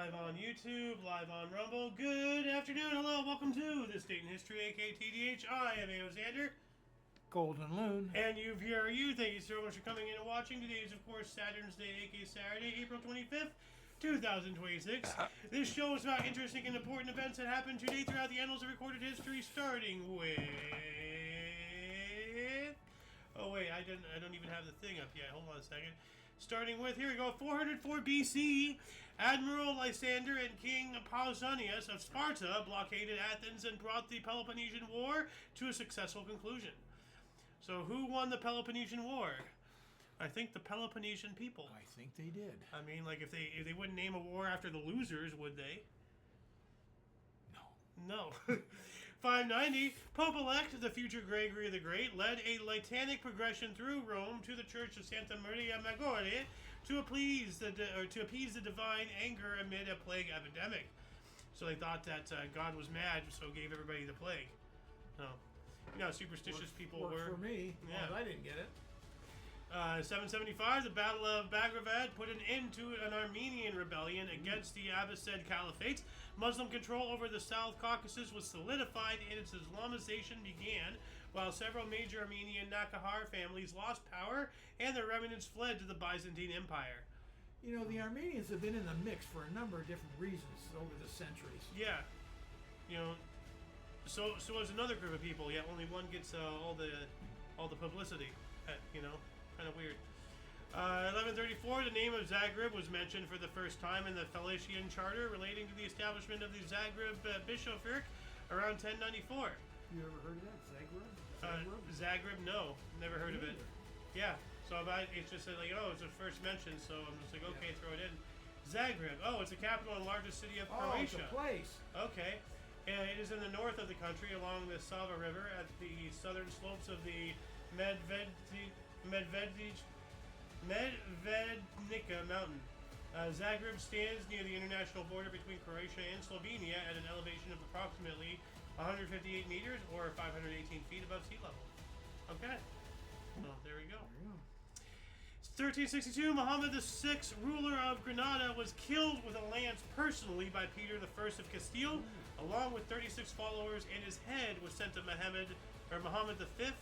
live on YouTube, live on Rumble. Good afternoon, hello, welcome to This Date in History, aka TDH. I am Alexander. Golden Loon. And here are you. Thank you so much for coming in and watching. Today is, of course, Saturn's Day, aka Saturday, April 25th, 2026. This show is about interesting and important events that happened today throughout the annals of recorded history, starting with... Oh, wait, I don't even have the thing up yet. Hold on a second. Starting with, here we go, 404 BC, Admiral Lysander and King Pausanias of Sparta blockaded Athens and brought the Peloponnesian War to a successful conclusion. So who won the Peloponnesian War? I think the Peloponnesian people. I think they did. I mean, like, if they wouldn't name a war after the losers, would they? No. 590, Pope-elect, the future Gregory the Great, led a litanic progression through Rome to the Church of Santa Maria Maggiore to appease the divine anger amid a plague epidemic. So they thought that God was mad, so gave everybody the plague. No. You know how superstitious people worked were. For me. Yeah. Well, I didn't get it. 775, the Battle of Baghravad put an end to an Armenian rebellion against the Abbasid Caliphate. Muslim control over the South Caucasus was solidified and its Islamization began, while several major Armenian Nakahar families lost power and their remnants fled to the Byzantine Empire. You know, the Armenians have been in the mix for a number of different reasons over the centuries. Yeah. You know, so as another group of people, yet only one gets all the publicity, you know. Kind of weird. 1134, the name of Zagreb was mentioned for the first time in the Felician Charter relating to the establishment of the Zagreb bishopric around 1094. You ever heard of that? Zagreb? Zagreb? No. Never heard of it. Yeah. So it's just like, oh, it's the first mention, so I'm just like, okay, throw it in. Zagreb. Oh, it's the capital and largest city of Croatia. Oh, it's a place. Okay. And it is in the north of the country along the Sava River at the southern slopes of the Medvednica mountain. Zagreb stands near the international border between Croatia and Slovenia at an elevation of approximately 158 meters or 518 feet above sea level. Okay. Well, there we go. 1362, Muhammad VI, ruler of Granada, was killed with a lance personally by Peter I of Castile, along with 36 followers, and his head was sent to Muhammad V.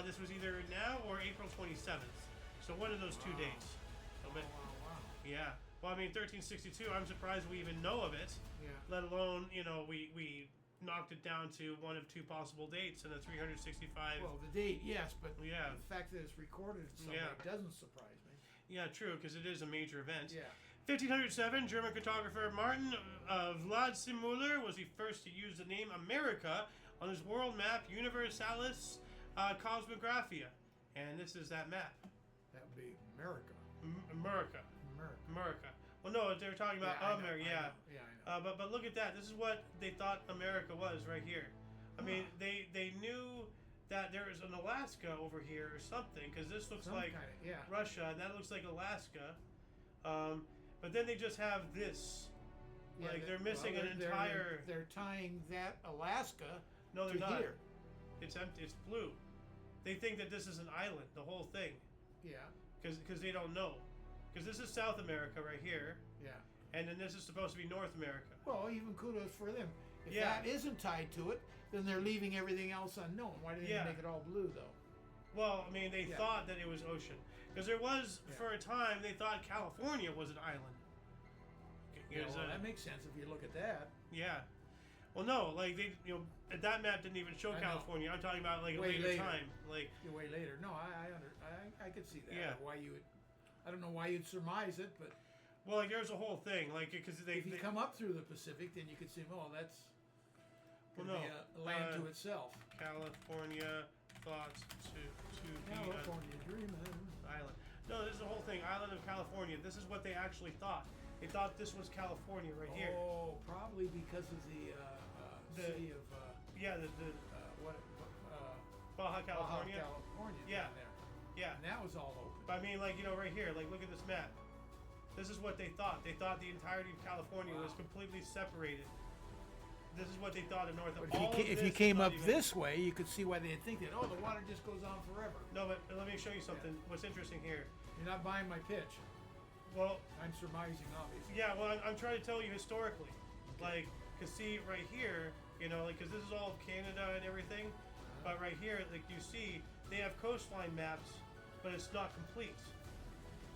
This was either now or April 27th. So one of those two dates. So, but, Wow. yeah. Well, I mean, 1362, I'm surprised we even know of it. Yeah. Let alone, you know, we knocked it down to one of two possible dates in the 365. Well, the date, yes, but Yeah. the fact that it's recorded somewhere doesn't surprise me. Yeah, true, because it is a major event. Yeah. 1507, German cartographer Martin Wladimir was the first to use the name America on his world map Universalis Cosmographia. And this is that map. That would be America. America. Well, no, they were talking about America. I know. But look at that. This is what they thought America was right here. I mean, they knew that there was an Alaska over here or something, because this looks like Russia, and that looks like Alaska. But then they just have this. Yeah, like they're missing an entire. They're tying that Alaska. No, they're to not. Here. It's empty. It's blue. They think that this is an island, the whole thing. Yeah. Because they don't know. Because this is South America right here. Yeah. And then this is supposed to be North America. Well, even kudos for them. If that isn't tied to it, then they're leaving everything else unknown. Why didn't they make it all blue, though? Well, I mean, they thought that it was ocean. Because there was, for a time, they thought California was an island. Well, that makes sense if you look at that. Yeah. Well, no, like, that map didn't even show California. I'm talking about, like, a later time. Like, way later. No, I could see that. Yeah. Why you would... I don't know why you'd surmise it, but... Well, like, there's a whole thing, like, because if you come up through the Pacific, then you could see, that's going to be a land to itself. California thought to be California dreaming. Island. No, this is the whole thing. Island of California. This is what they actually thought. They thought this was California right here. Oh, probably because of the city of... Baja California. Baja California down there. Yeah. And that was all open. But I mean, like, right here, like, look at this map. This is what they thought. They thought the entirety of California was completely separated. This is what they thought of North America. If you came up this way, you could see why they'd think that, the water just goes on forever. No, but let me show you something. What's interesting here. You're not buying my pitch. Well, I'm surmising, obviously. yeah. Well, I'm trying to tell you historically, like, cause see right here, you know, like, cause this is all Canada and everything, but right here, like you see, they have coastline maps, but it's not complete.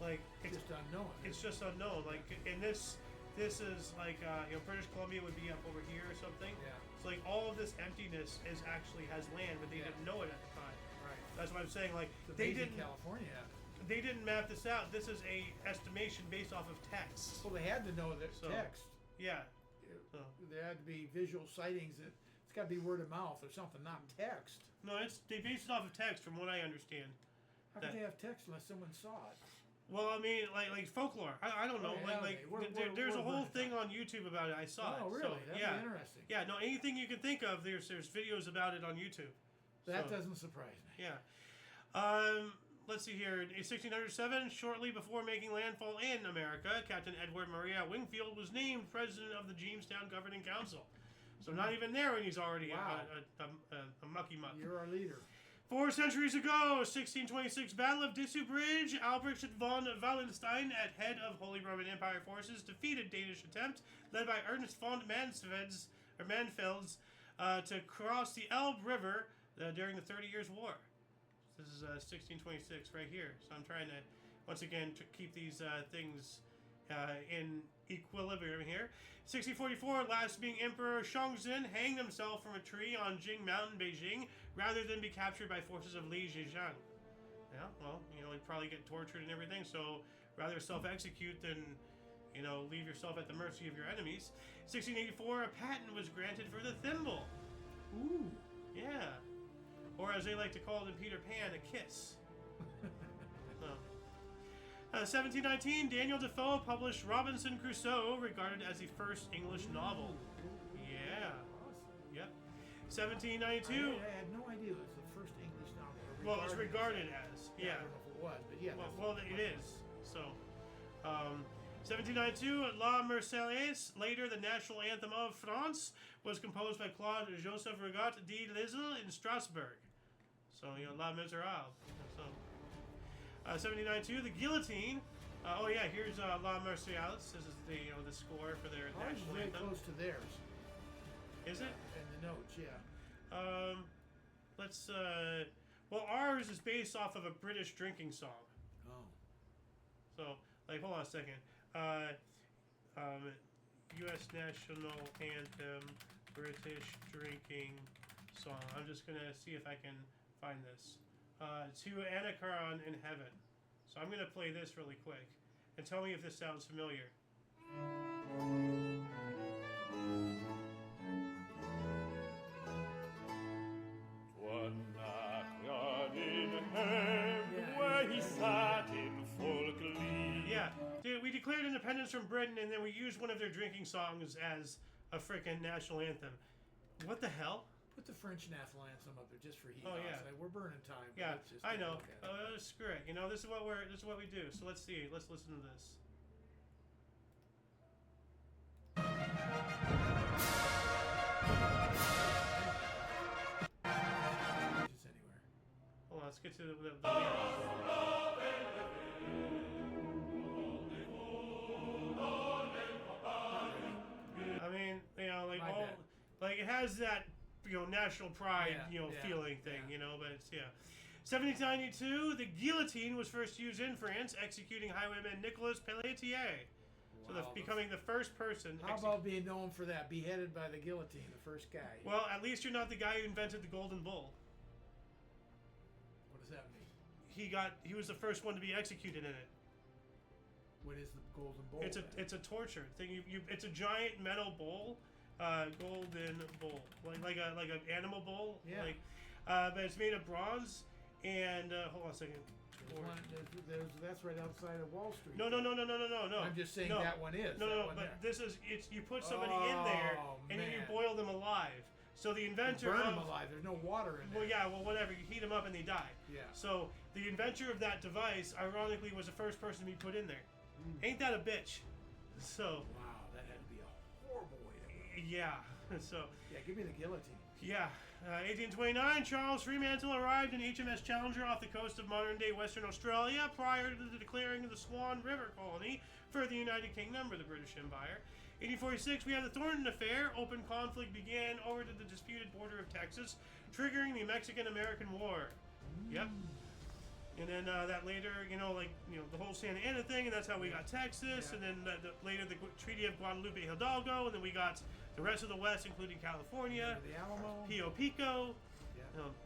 Like, it's just unknown. It's just unknown. Like, and this is like, you know, British Columbia would be up over here or something. Yeah. So like all of this emptiness is actually has land, but they didn't know it at the time. Right. That's what I'm saying. Like It's they amazing didn't. California. They didn't map this out. This is a estimation based off of text. Well, they had to know that text. Yeah. So. There had to be visual sightings. It's got to be word of mouth or something, not text. No, they based it off of text, from what I understand. How could they have text unless someone saw it? Well, I mean, like folklore. I don't know. There's a whole thing on YouTube about it. I saw it. Oh, really? So, That'd be interesting. Yeah. No, anything you can think of, there's videos about it on YouTube. That doesn't surprise me. Yeah. Let's see here. In 1607, shortly before making landfall in America, Captain Edward Maria Wingfield was named president of the Jamestown Governing Council. So not even there, and he's already a mucky muck. You're our leader. 4 centuries ago, 1626, Battle of Dessau Bridge, Albrecht von Wallenstein, at head of Holy Roman Empire forces, defeated Danish attempt, led by Ernest von Mansfelds, to cross the Elbe River during the 30 Years' War. This is 1626 right here. So I'm trying to, once again, to keep these things in equilibrium here. 1644, last being Emperor Shangzhen hanged himself from a tree on Jing Mountain, Beijing, rather than be captured by forces of Li Zhejiang. Yeah, well, you know, he'd probably get tortured and everything, so rather self-execute than, you know, leave yourself at the mercy of your enemies. 1684, a patent was granted for the thimble. Ooh. Yeah. Or as they like to call it in Peter Pan, a kiss. 1719, Daniel Defoe published Robinson Crusoe, regarded as the first English novel. Yeah. Yep. 1792. I had no idea it was the first English novel. Well, it's regarded as. Yeah. I don't know if it was, but yeah. Well, it is. So, 1792, La Marseillaise, later the national anthem of France, was composed by Claude Joseph Regat de Lisle in Strasbourg. So, you know, La Miserable. So, 1792, the Guillotine. Here's La Marseillaise. This is the the score for their Ours national is very anthem. close to theirs. Is it? And the notes, yeah. Let's. Well, ours is based off of a British drinking song. Oh. So, like, hold on a second. U.S. national anthem, British drinking song. I'm just gonna see if I can find this. To Anachron in Heaven. So I'm gonna play this really quick, and tell me if this sounds familiar. Yeah, dude, we declared independence from Britain, and then we used one of their drinking songs as a frickin' national anthem. What the hell? Put the French national anthem up there just for heat. Oh yeah, we're burning time. Yeah, just I know. Screw it. You know, this is what we do. So let's see. Let's listen to this. Just anywhere. Hold on. Let's get to the lyrics. I mean, you know, like like it has that, you know, national pride, feeling thing, you know, but it's, 1792, the guillotine was first used in France, executing highwayman Nicolas Pelletier. So becoming the first person. How about being known for that? Beheaded by the guillotine, the first guy. Well, at least you're not the guy who invented the golden bull. What does that mean? He was the first one to be executed in it. What is the golden bowl? It's a torture thing. It's a giant metal bowl, golden bowl, like an animal bowl. Yeah. But it's made of bronze. And hold on a second. That's right outside of Wall Street. No. I'm just saying that one is. But this is you put somebody in there and then you boil them alive. So the inventor burn them alive. There's no water in there. Well, yeah, whatever. You heat them up and they die. Yeah. So the inventor of that device, ironically, was the first person to be put in there. Ain't that a bitch? So. Wow, that had to be a horrible way to go. Yeah. So. Yeah, give me the guillotine. Yeah. 1829, Charles Fremantle arrived in HMS Challenger off the coast of modern-day Western Australia prior to the declaring of the Swan River Colony for the United Kingdom or the British Empire. 1846, we have the Thornton Affair. Open conflict began over the disputed border of Texas, triggering the Mexican-American War. Yep. And then that later, the whole Santa Ana thing, and that's how we got Texas. Yeah. And then later the Treaty of Guadalupe Hidalgo, and then we got the rest of the West, including California, the Alamo, Pio Pico,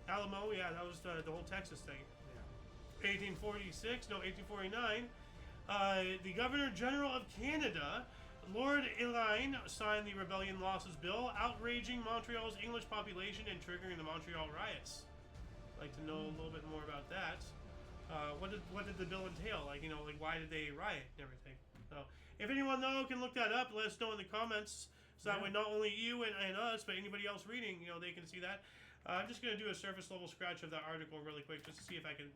Alamo. Yeah, that was the whole Texas thing. Yeah. 1849. The Governor General of Canada, Lord Elaine, signed the Rebellion Losses Bill, outraging Montreal's English population and triggering the Montreal riots. I'd like to know a little bit more about that. What did the bill entail? Why did they riot and everything? So, if anyone though can look that up, let us know in the comments. So that way, not only you and us, but anybody else reading, they can see that. I'm just gonna do a surface level scratch of that article really quick, just to see if I can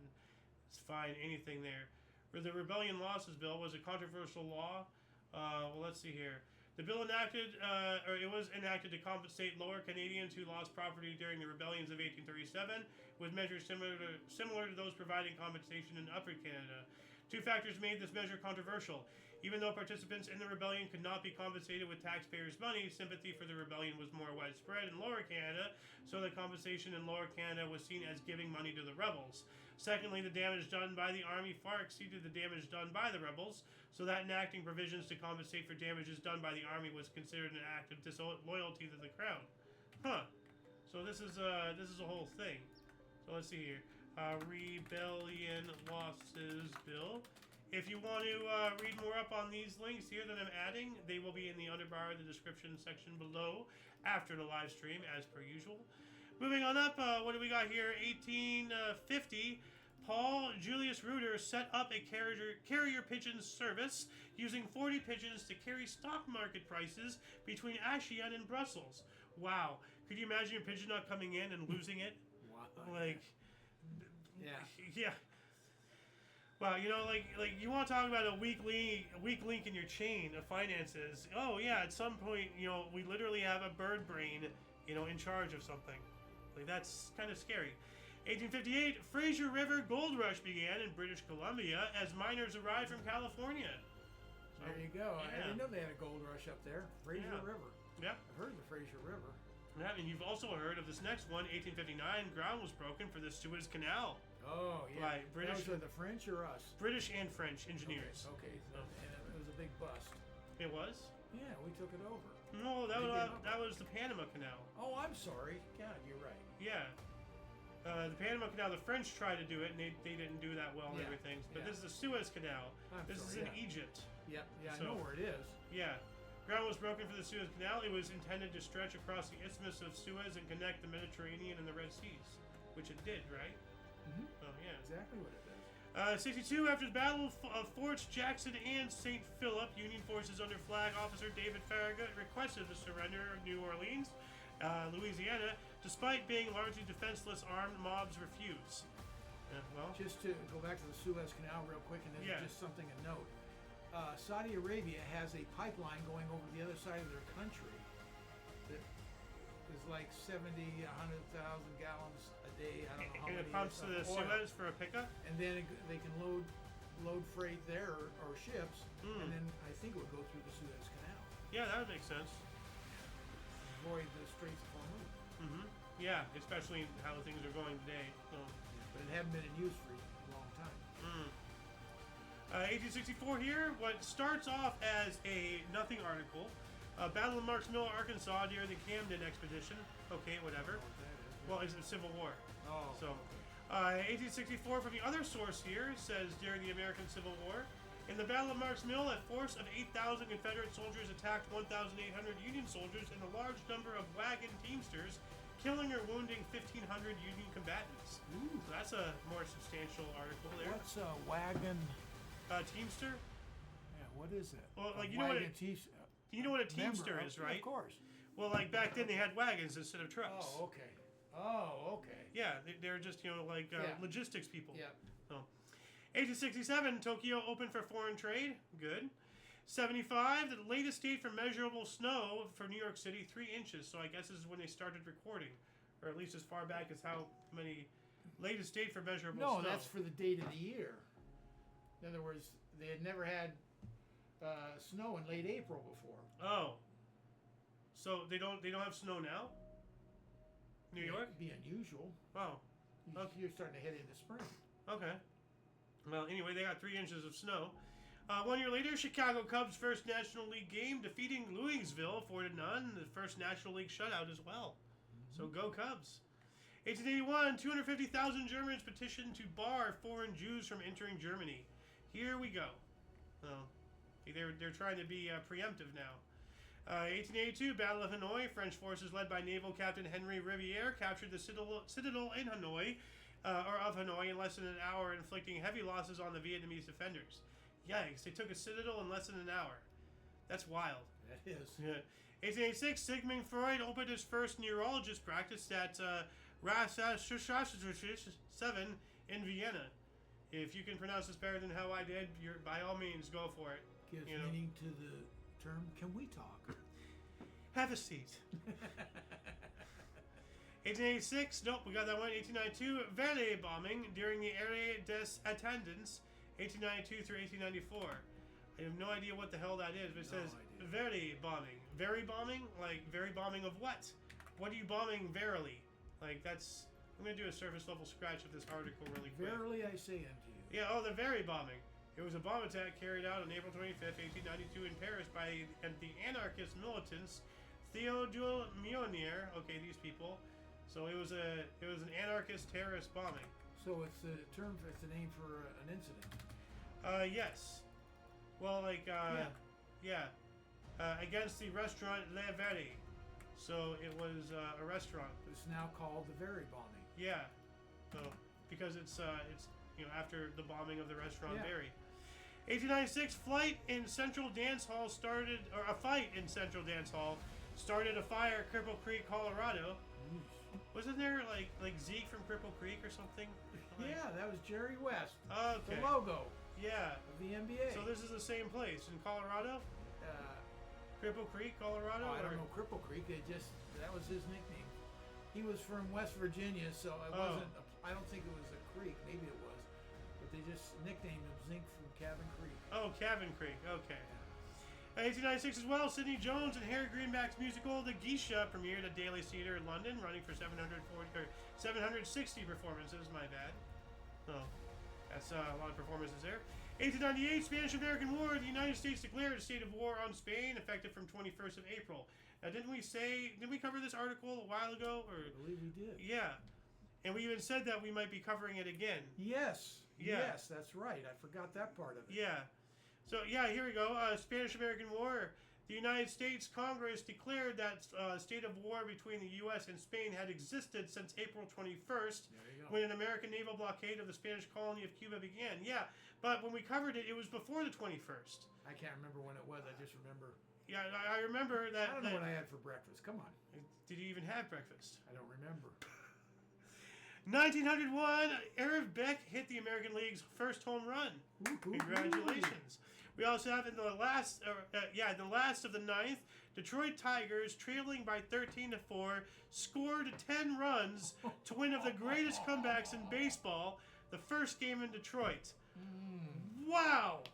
find anything there. The Rebellion Losses Bill was a controversial law. Well, let's see here. The bill was enacted to compensate Lower Canadians who lost property during the rebellions of 1837, with measures similar to those providing compensation in Upper Canada. Two factors made this measure controversial. Even though participants in the rebellion could not be compensated with taxpayers' money, sympathy for the rebellion was more widespread in Lower Canada, so the compensation in Lower Canada was seen as giving money to the rebels. Secondly, the damage done by the Army far exceeded the damage done by the rebels, so that enacting provisions to compensate for damages done by the Army was considered an act of disloyalty to the Crown. Huh. So this is a whole thing. So let's see here. Rebellion Losses Bill. If you want to read more up on these links here that I'm adding, they will be in the underbar of the description section below after the live stream, as per usual. Moving on up, what do we got here? 1850, Paul Julius Reuter set up a carrier pigeon service using 40 pigeons to carry stock market prices between Ascian and Brussels. Wow. Could you imagine your pigeon not coming in and losing it? Wow. Yeah. Wow, you want to talk about a weak link in your chain of finances. Oh, yeah, at some point, we literally have a bird brain, in charge of something. That's kind of scary. 1858, Fraser River Gold Rush began in British Columbia as miners arrived from California. So, there you go. Yeah. I didn't know they had a gold rush up there. Fraser River. Yeah. I've heard of the Fraser River. Yeah, and you've also heard of this next one, 1859, ground was broken for the Suez Canal. Oh, yeah. By British. That was the French or us? British and French engineers. Okay. So, and it was a big bust. It was? Yeah, we took it over. No, that was the Panama Canal. Oh, I'm sorry. God, you're right. Yeah. The Panama Canal, the French tried to do it, and they didn't do that well and everything. But this is the Suez Canal. This is in Egypt. Yeah, I know where it is. Yeah. Ground was broken for the Suez Canal. It was intended to stretch across the Isthmus of Suez and connect the Mediterranean and the Red Seas, which it did, right? Mm-hmm. Oh, yeah. Exactly what it is. 62, after the Battle of Forts Jackson and St. Philip, Union forces under Flag Officer David Farragut requested the surrender of New Orleans, Louisiana, despite being largely defenseless. Armed mobs refused. Just to go back to the Suez Canal real quick, and then just something to note. Saudi Arabia has a pipeline going over the other side of their country that is like 100,000 gallons a day. I don't know how many. And it pumps to the Suez for a pickup? And then they can load freight there or ships, and then I think it would go through the Suez Canal. Yeah, that would make sense. Avoid the Straits of Hormuz. Mm-hmm. Yeah, especially how things are going today. So. But it hadn't been in use for a long time. 1864 here, what starts off as a nothing article. Battle of Marks Mill, Arkansas, during the Camden Expedition. Okay, whatever. Well, it's the Civil War. Oh. So, 1864 from the other source here says during the American Civil War, in the Battle of Marks Mill, a force of 8,000 Confederate soldiers attacked 1,800 Union soldiers and a large number of wagon teamsters, killing or wounding 1,500 Union combatants. Ooh. So that's a more substantial article there. What's a wagon? Teamster? Yeah, what is it? Well, like you know what a teamster is, right? Of course. Well, like back then they had wagons instead of trucks. Oh, okay. Yeah, they're just logistics people. Yeah. So, 1867, Tokyo opened for foreign trade. Good. 75, the latest date for measurable snow for New York City, 3 inches. So I guess this is when they started recording, or at least as far back as how many. Latest date for measurable snow. No, that's for the date of the year. In other words, they had never had snow in late April before. Oh, so they don't have snow now? New York? It'd be unusual. Oh, okay. You're starting to head into spring. Okay. Well, anyway, they got 3 inches of snow. 1 year later, Chicago Cubs' first National League game, defeating Louisville 4-0, the first National League shutout as well. So go Cubs. 1881, 250,000 Germans petitioned to bar foreign Jews from entering Germany. Here we go. Well, they're trying to be preemptive now. 1882, Battle of Hanoi. French forces led by naval captain Henry Riviere captured the citadel in Hanoi, or of Hanoi, in less than an hour, inflicting heavy losses on the Vietnamese defenders. Yikes, they took a citadel in less than an hour. That's wild. That is. Yeah. 1886, Sigmund Freud opened his first neurologist practice at Rassasschaft 7 in Vienna. If you can pronounce this better than how I did, by all means, go for it. Gives meaning to the term, can we talk? Have a seat. 1886, nope, we got that one. 1892, Verley bombing during the Area des Attendants, 1892 through 1894. I have no idea what the hell that is, but it says Verley bombing. Very bombing? Like, very bombing of what? What are you bombing verily? Like, that's... I'm going to do a surface level scratch of this article really quick. Verily I say unto you. Yeah, oh, the very bombing. It was a bomb attack carried out on April 25th, 1892 in Paris by the anarchist militants Théodule Mionnier. Okay, these people. So it was an anarchist terrorist bombing. So it's a name for an incident. Yes. Well, like, against the restaurant Le Verre. So it was a restaurant. It's now called the Very bombing. Yeah. So because it's after the bombing of the restaurant Very. 1896, a fight in Central Dance Hall started a fire at Cripple Creek, Colorado. Wasn't there like Zeke from Cripple Creek or something? Yeah, that was Jerry West. Okay. The logo. Yeah. Of the NBA. So this is the same place in Colorado? Cripple Creek, Colorado? I don't know Cripple Creek. That was his nickname. He was from West Virginia, so it wasn't. I don't think it was a creek. Maybe it was, but they just nicknamed him Zink from Cabin Creek. Oh, Cabin Creek. Okay. 1896 as well. Sidney Jones and Harry Greenback's musical *The Geisha* premiered at Daly Theatre in London, running for 760 performances. My bad. Oh, that's a lot of performances there. 1898, Spanish-American War. The United States declared a state of war on Spain, effective from 21st of April. Now, didn't we cover this article a while ago? Or, I believe we did. Yeah. And we even said that we might be covering it again. Yes. Yeah. Yes, that's right. I forgot that part of it. Yeah. So, yeah, here we go. Spanish-American War. The United States Congress declared that state of war between the U.S. and Spain had existed since April 21st, when an American naval blockade of the Spanish colony of Cuba began. Yeah, but when we covered it, it was before the 21st. I can't remember when it was. I just remember. Yeah, I remember that. I don't know what I had for breakfast. Come on. Did you even have breakfast? I don't remember. 1901, Irv Beck hit the American League's first home run. Congratulations. We also have in the last of the ninth, Detroit Tigers, trailing by 13-4, scored 10 runs to win of the greatest comebacks in baseball, the first game in Detroit. Wow.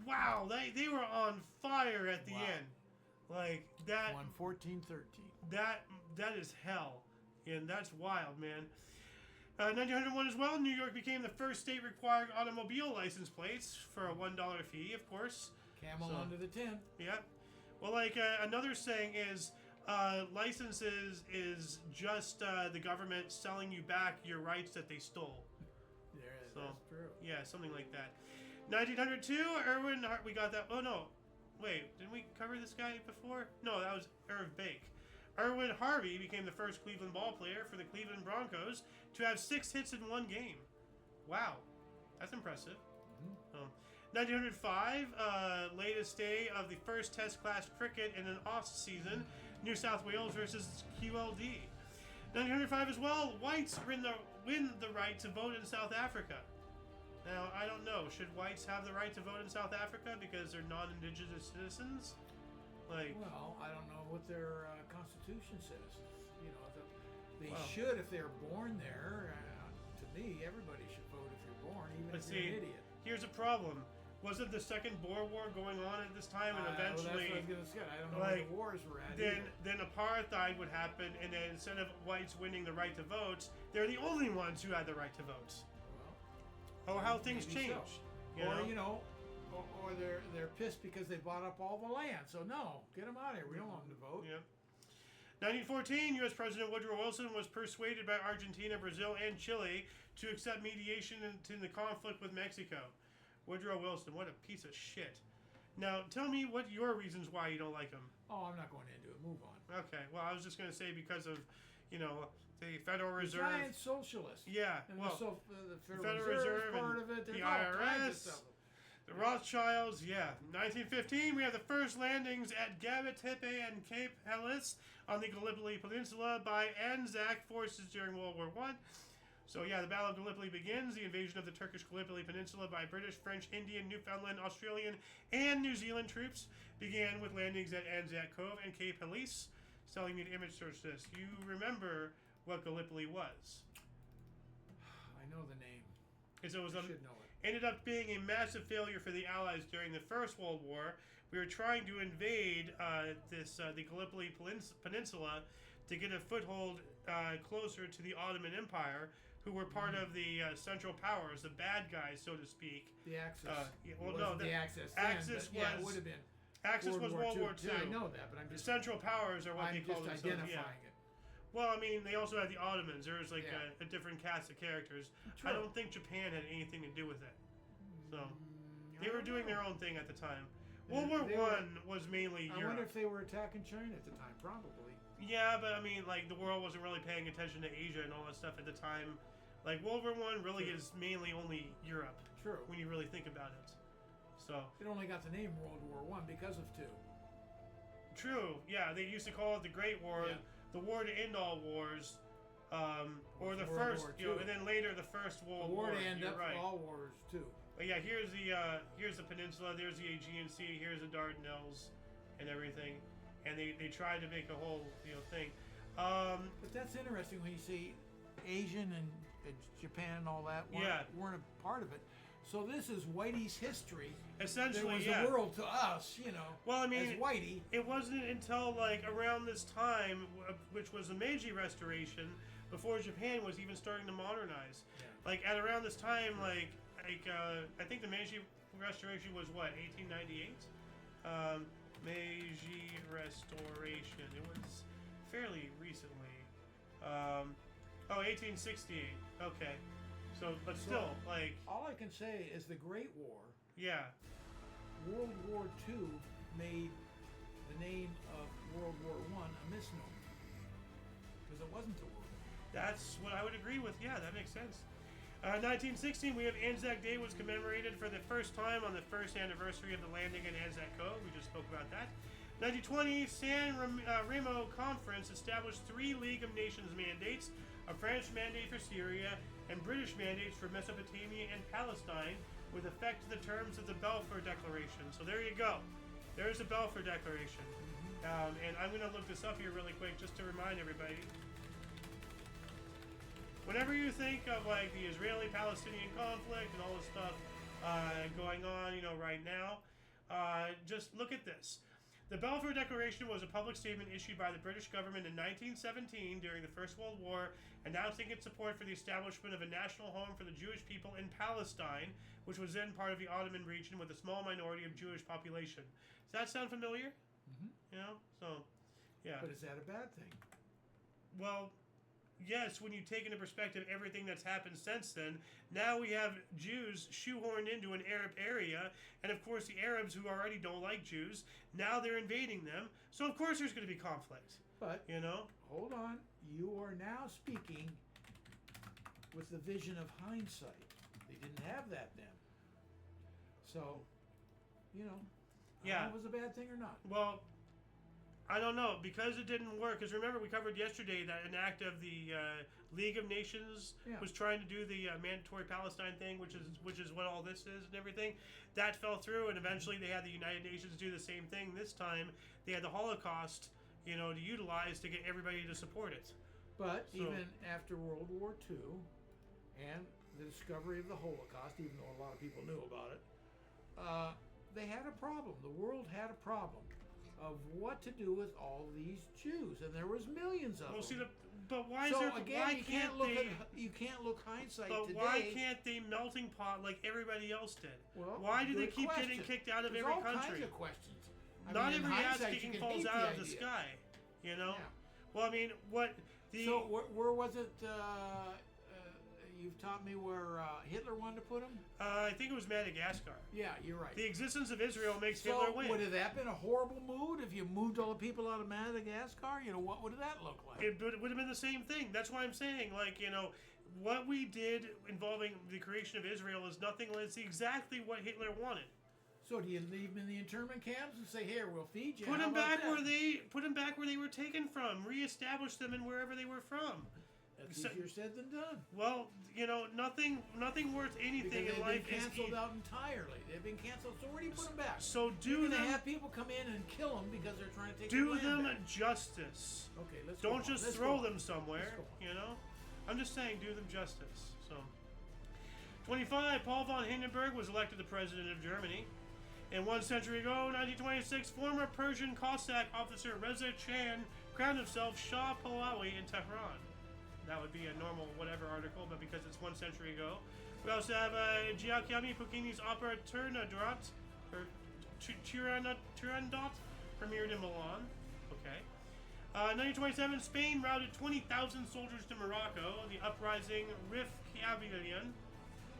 Wow, they were on fire at the end. Like that. Won 14-13. That is hell. And that's wild, man. 1901 as well, New York became the first state requiring automobile license plates for a $1 fee, of course. Camel under the tent. Yeah. Well, like another saying is, licenses is just the government selling you back your rights that they stole. Yeah, that's true. Yeah, something like that. 1902, we got that. Oh no, wait, didn't we cover this guy before? No, that was Irv Bake. Irwin Harvey became the first Cleveland ball player for the Cleveland Broncos to have 6 hits in one game. Wow, that's impressive. 1905, latest day of the first Test class cricket in an off season, New South Wales versus QLD. 1905 as well, whites win the right to vote in South Africa. Now, I don't know. Should whites have the right to vote in South Africa because they're non-indigenous citizens? Like, well, I don't know what their constitution says. You know, they Well. should if they're born there. To me, everybody should vote if you're born, even but if you're see, an idiot. here's a problem. Wasn't the Second Boer War going on at this time, and Well, that's eventually, what I was gonna say. I don't know like, where the wars were at. then either. then apartheid would happen, and then instead of whites winning the right to vote, they're the only ones who had the right to vote. Well, Oh, how things maybe change. so. You Or know? you know, or they're pissed because they bought up all the land. So no, get them out of here. We don't want them to vote. Yeah. 1914, U.S. President Woodrow Wilson was persuaded by Argentina, Brazil, and Chile to accept mediation in the conflict with Mexico. Woodrow Wilson, what a piece of shit. Now, tell me what your reasons why you don't like him. Oh, I'm not going into it. Move on. Okay, well, I was just going to say because of, you know, the Federal The Reserve. giant socialist. Yeah, And well, the Federal Reserve Reserve part and of it. There's the all kinds of IRS. stuff. The Rothschilds, yeah. 1915, we have the first landings at Guillotine and Cape Helles on the Gallipoli Peninsula by Anzac forces during World War I. So, yeah, the Battle of Gallipoli begins. The invasion of the Turkish Gallipoli Peninsula by British, French, Indian, Newfoundland, Australian, and New Zealand troops began with landings at Anzac Cove and Cape Helles. Telling me to image search this. You remember what Gallipoli was? I know the name. And so it was I should know it. ended up being a massive failure for the Allies during the First World War. We were trying to invade the Gallipoli Peninsula to get a foothold closer to the Ottoman Empire, who were part of the Central Powers, the bad guys, so to speak. The Axis. Yeah, well, It no, wasn't the Axis. Then, Axis but yeah, it was- would have been. Axis was World War II. Yeah, I know that, but I'm The just. Central Powers are what I'm they call just themselves. identifying Yeah. it. Well, I mean, they also had the Ottomans. There was like Yeah. a different cast of characters. True. I don't think Japan had anything to do with it. So I they were don't doing know. their own thing at the time. They- World War they were- One was mainly I Europe. wonder if they were attacking China at the time. Probably. Yeah, but I mean, like the world wasn't really paying attention to Asia and all that stuff at the time. Like World War One really True. is mainly only Europe True. when you really think about it. So It only got the name World War One because of two. true, yeah. They used to call it the Great War, Yeah. the war to end all wars, or the World first, War you know, II. and then later the First World The war War. to end You're up right. all wars too. But yeah, here's the peninsula, there's the Aegean Sea, here's the Dardanelles, and everything, and they tried to make a whole thing. But that's interesting when you see Asian and Japan and all that weren't a part of it. So this is Whitey's history. Essentially, There was yeah. the world to us, Well, I mean, as Whitey. it wasn't until like around this time, which was the Meiji Restoration, before Japan was even starting to modernize. Yeah. Like at around this time, I think the Meiji Restoration was what 1898. Meiji Restoration. It was fairly recently. 1868. Okay. So, but still, like, All I can say is the Great War, yeah. World War II, made the name of World War I a misnomer because it wasn't a war. That's what I would agree with. Yeah, that makes sense. 1916, we have Anzac Day was commemorated for the first time on the first anniversary of the landing in Anzac Cove. We just spoke about that. 1920, San Remo Conference established 3 League of Nations mandates, a French mandate for Syria, and British mandates for Mesopotamia and Palestine, with effect to the terms of the Balfour Declaration. So there you go. There's the Balfour Declaration. And I'm going to look this up here really quick just to remind everybody. Whenever you think of like the Israeli-Palestinian conflict and all this stuff going on, right now, just look at this. The Balfour Declaration was a public statement issued by the British government in 1917 during the First World War, announcing its support for the establishment of a national home for the Jewish people in Palestine, which was then part of the Ottoman region with a small minority of Jewish population. Does that sound familiar? Mm-hmm. So, yeah. But is that a bad thing? Well, yes, when you take into perspective everything that's happened since then, now we have Jews shoehorned into an Arab area, and of course the Arabs who already don't like Jews, now they're invading them, so of course there's going to be conflict. But hold on, you are now speaking with the vision of hindsight. They didn't have that then. So, I don't know if it was a bad thing or not. Well, I don't know, because it didn't work. Because remember, we covered yesterday that an act of the League of Nations was trying to do the mandatory Palestine thing, which is what all this is and everything. That fell through, and eventually they had the United Nations do the same thing. This time, they had the Holocaust, to utilize to get everybody to support it. But even after World War II and the discovery of the Holocaust, even though a lot of people knew about it, they had a problem. The world had a problem of what to do with all these Jews, and there was millions of them. But why so is there? Again, why you can't you can't look hindsight but today. Why can't they melting pot like everybody else did? Well, why do they keep question. getting kicked out of There's every all country? kinds of questions. Not in every ass hindsight, kicking you can falls hate out of the idea. sky. Yeah. Well, I mean, what the? So where was it? You've taught me where Hitler wanted to put him. I think it was Madagascar. Yeah, you're right. The existence of Israel makes Hitler win. Would have that been a horrible mood if you moved all the people out of Madagascar? What would that look like? It would have been the same thing. That's why I'm saying, what we did involving the creation of Israel is nothing. It's exactly what Hitler wanted. So do you leave them in the internment camps and say, "Here, we'll feed you"? Put them back where they were taken from. Reestablish them in wherever they were from. That's easier said than done. Well, nothing worth anything in life is canceled out entirely. They've been canceled. So where do you put them back? So you're gonna have people come in and kill them because they're trying to take do their land them back. Justice. Okay, let's don't go just let's throw go them somewhere. I'm just saying, do them justice. So, 25. Paul von Hindenburg was elected the president of Germany. And 1 century ago, 1926, former Persian Cossack officer Reza Khan crowned himself Shah Pahlavi in Tehran. That would be a normal whatever article, but because it's 1 century ago. We also have Giacomo Puccini's opera Turandot premiered in Milan. Okay. 1927, Spain routed 20,000 soldiers to Morocco. The uprising Rif Rebellion,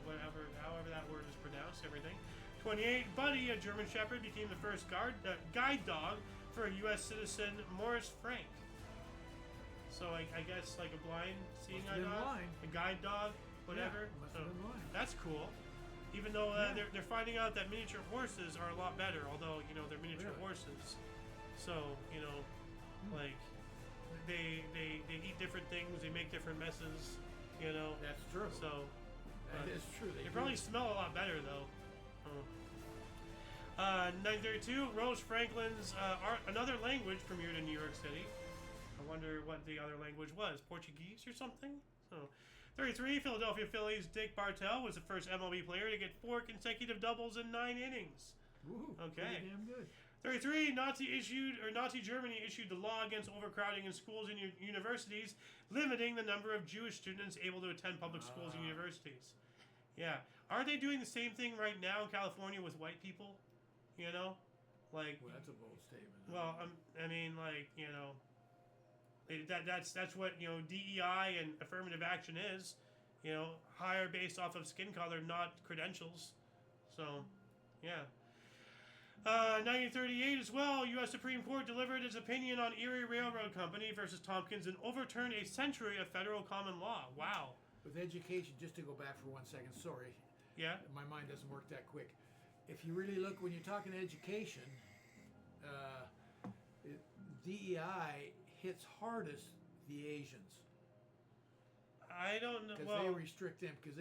however that word is pronounced, everything. 28, Buddy, a German Shepherd, became the first guide dog for a U.S. citizen, Morris Frank. So I guess like a blind seeing eye dog, a guide dog, whatever. Yeah, that's cool. Even though they're finding out that miniature horses are a lot better, although they're miniature horses. So like they eat different things, they make different messes. That's true. So that is true. They probably smell a lot better though. 1932, Rose Franklin's Another Language premiered in New York City. I wonder what the other language was. Portuguese or something? So, 33, Philadelphia Phillies' Dick Bartell was the first MLB player to get 4 consecutive doubles in 9 innings. Ooh, okay. Damn good. 33, Nazi Germany issued the law against overcrowding in schools and universities, limiting the number of Jewish students able to attend public schools and universities. Yeah. Are they doing the same thing right now in California with white people? Like. Well, that's a bold statement. Well, I mean, like, that's what DEI and affirmative action is. Hire based off of skin color, not credentials. So, yeah. 1938 as well, U.S. Supreme Court delivered its opinion on Erie Railroad Company versus Tompkins and overturned a century of federal common law. Wow. With education, just to go back for 1 second, sorry. Yeah. My mind doesn't work that quick. If you really look, when you're talking education, DEI hits hardest the Asians. I don't know. Because they restrict them because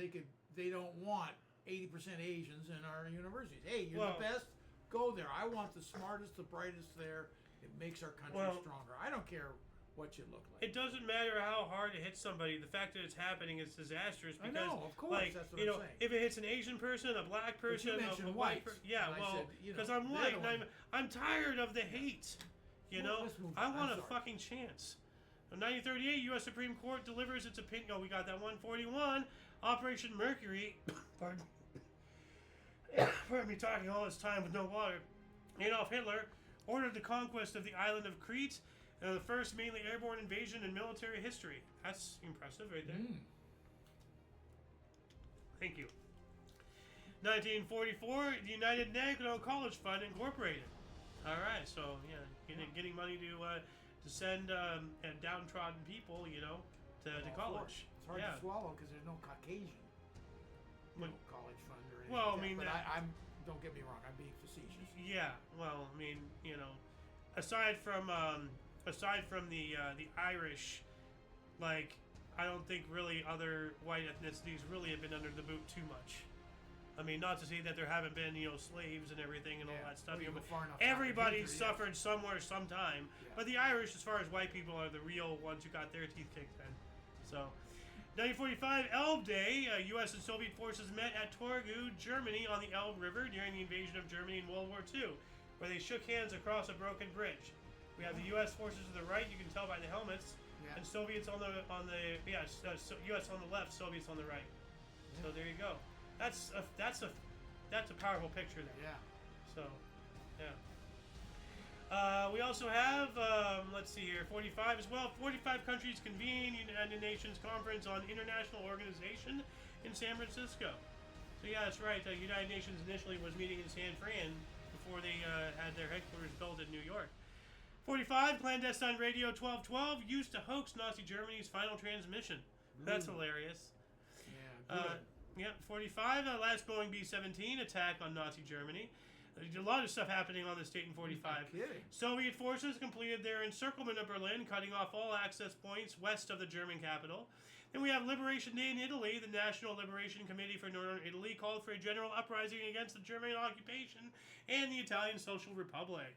they don't want 80% Asians in our universities. Hey, you're the best. Go there. I want the smartest, the brightest there. It makes our country stronger. I don't care what you look like. It doesn't matter how hard it hits somebody. The fact that it's happening is disastrous. Because, I know, of course. That's what I'm saying. If it hits an Asian person, a black person, a white person, because I'm white and I'm tired of the hate. I want a fucking chance. In 1938, U.S. Supreme Court delivers its opinion. Oh, we got that 141. Operation Mercury. Pardon me talking all this time with no water. Adolf Hitler ordered the conquest of the island of Crete, the first mainly airborne invasion in military history. That's impressive right there. Thank you. 1944, the United Negro College Fund Incorporated. All right, so getting money to send downtrodden people, to college. It's hard to swallow because there's no Caucasian college fund or anything. Well, I mean, but I'm don't get me wrong, I'm being facetious. Yeah, well, I mean, aside from the Irish, like I don't think really other white ethnicities really have been under the boot too much. I mean, not to say that there haven't been, slaves and everything and all that stuff. Well, but everybody suffered somewhere, sometime. Yeah. But the Irish, as far as white people, are the real ones who got their teeth kicked in. So, 1945, Elbe Day. U.S. and Soviet forces met at Torgau, Germany, on the Elbe River during the invasion of Germany in World War II, where they shook hands across a broken bridge. We have the U.S. forces to the right. You can tell by the helmets, and Soviets on the U.S. on the left, Soviets on the right. Yeah. So there you go. That's a powerful picture there. Yeah. So, yeah. We also have, let's see here, 45 as well. 45 countries convene United Nations Conference on International Organization in San Francisco. So yeah, that's right. United Nations initially was meeting in San Fran before they had their headquarters built in New York. 45, clandestine radio 1212 used to hoax Nazi Germany's final transmission. That's hilarious. Yeah, good. Yeah, 45, last Boeing B-17 attack on Nazi Germany. There's a lot of stuff happening on this date in 45. Soviet forces completed their encirclement of Berlin, cutting off all access points west of the German capital. Then we have Liberation Day in Italy. The National Liberation Committee for Northern Italy called for a general uprising against the German occupation and the Italian Social Republic.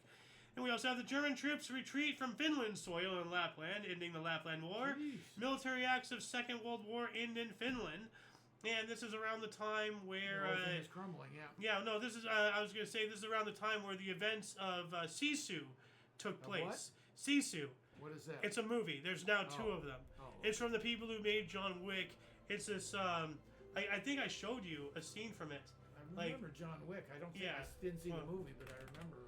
And we also have the German troops retreat from Finland soil in Lapland, ending the Lapland War. Jeez. Military acts of Second World War end in Finland. And this is around the time where is crumbling. This is I was going to say this is around the time where the events of Sisu took place. What? Sisu. What is that? It's a movie. There's now two of them. Oh. It's from the people who made John Wick. It's this. I think I showed you a scene from it. I remember John Wick. I don't think I didn't see the movie, but I remember.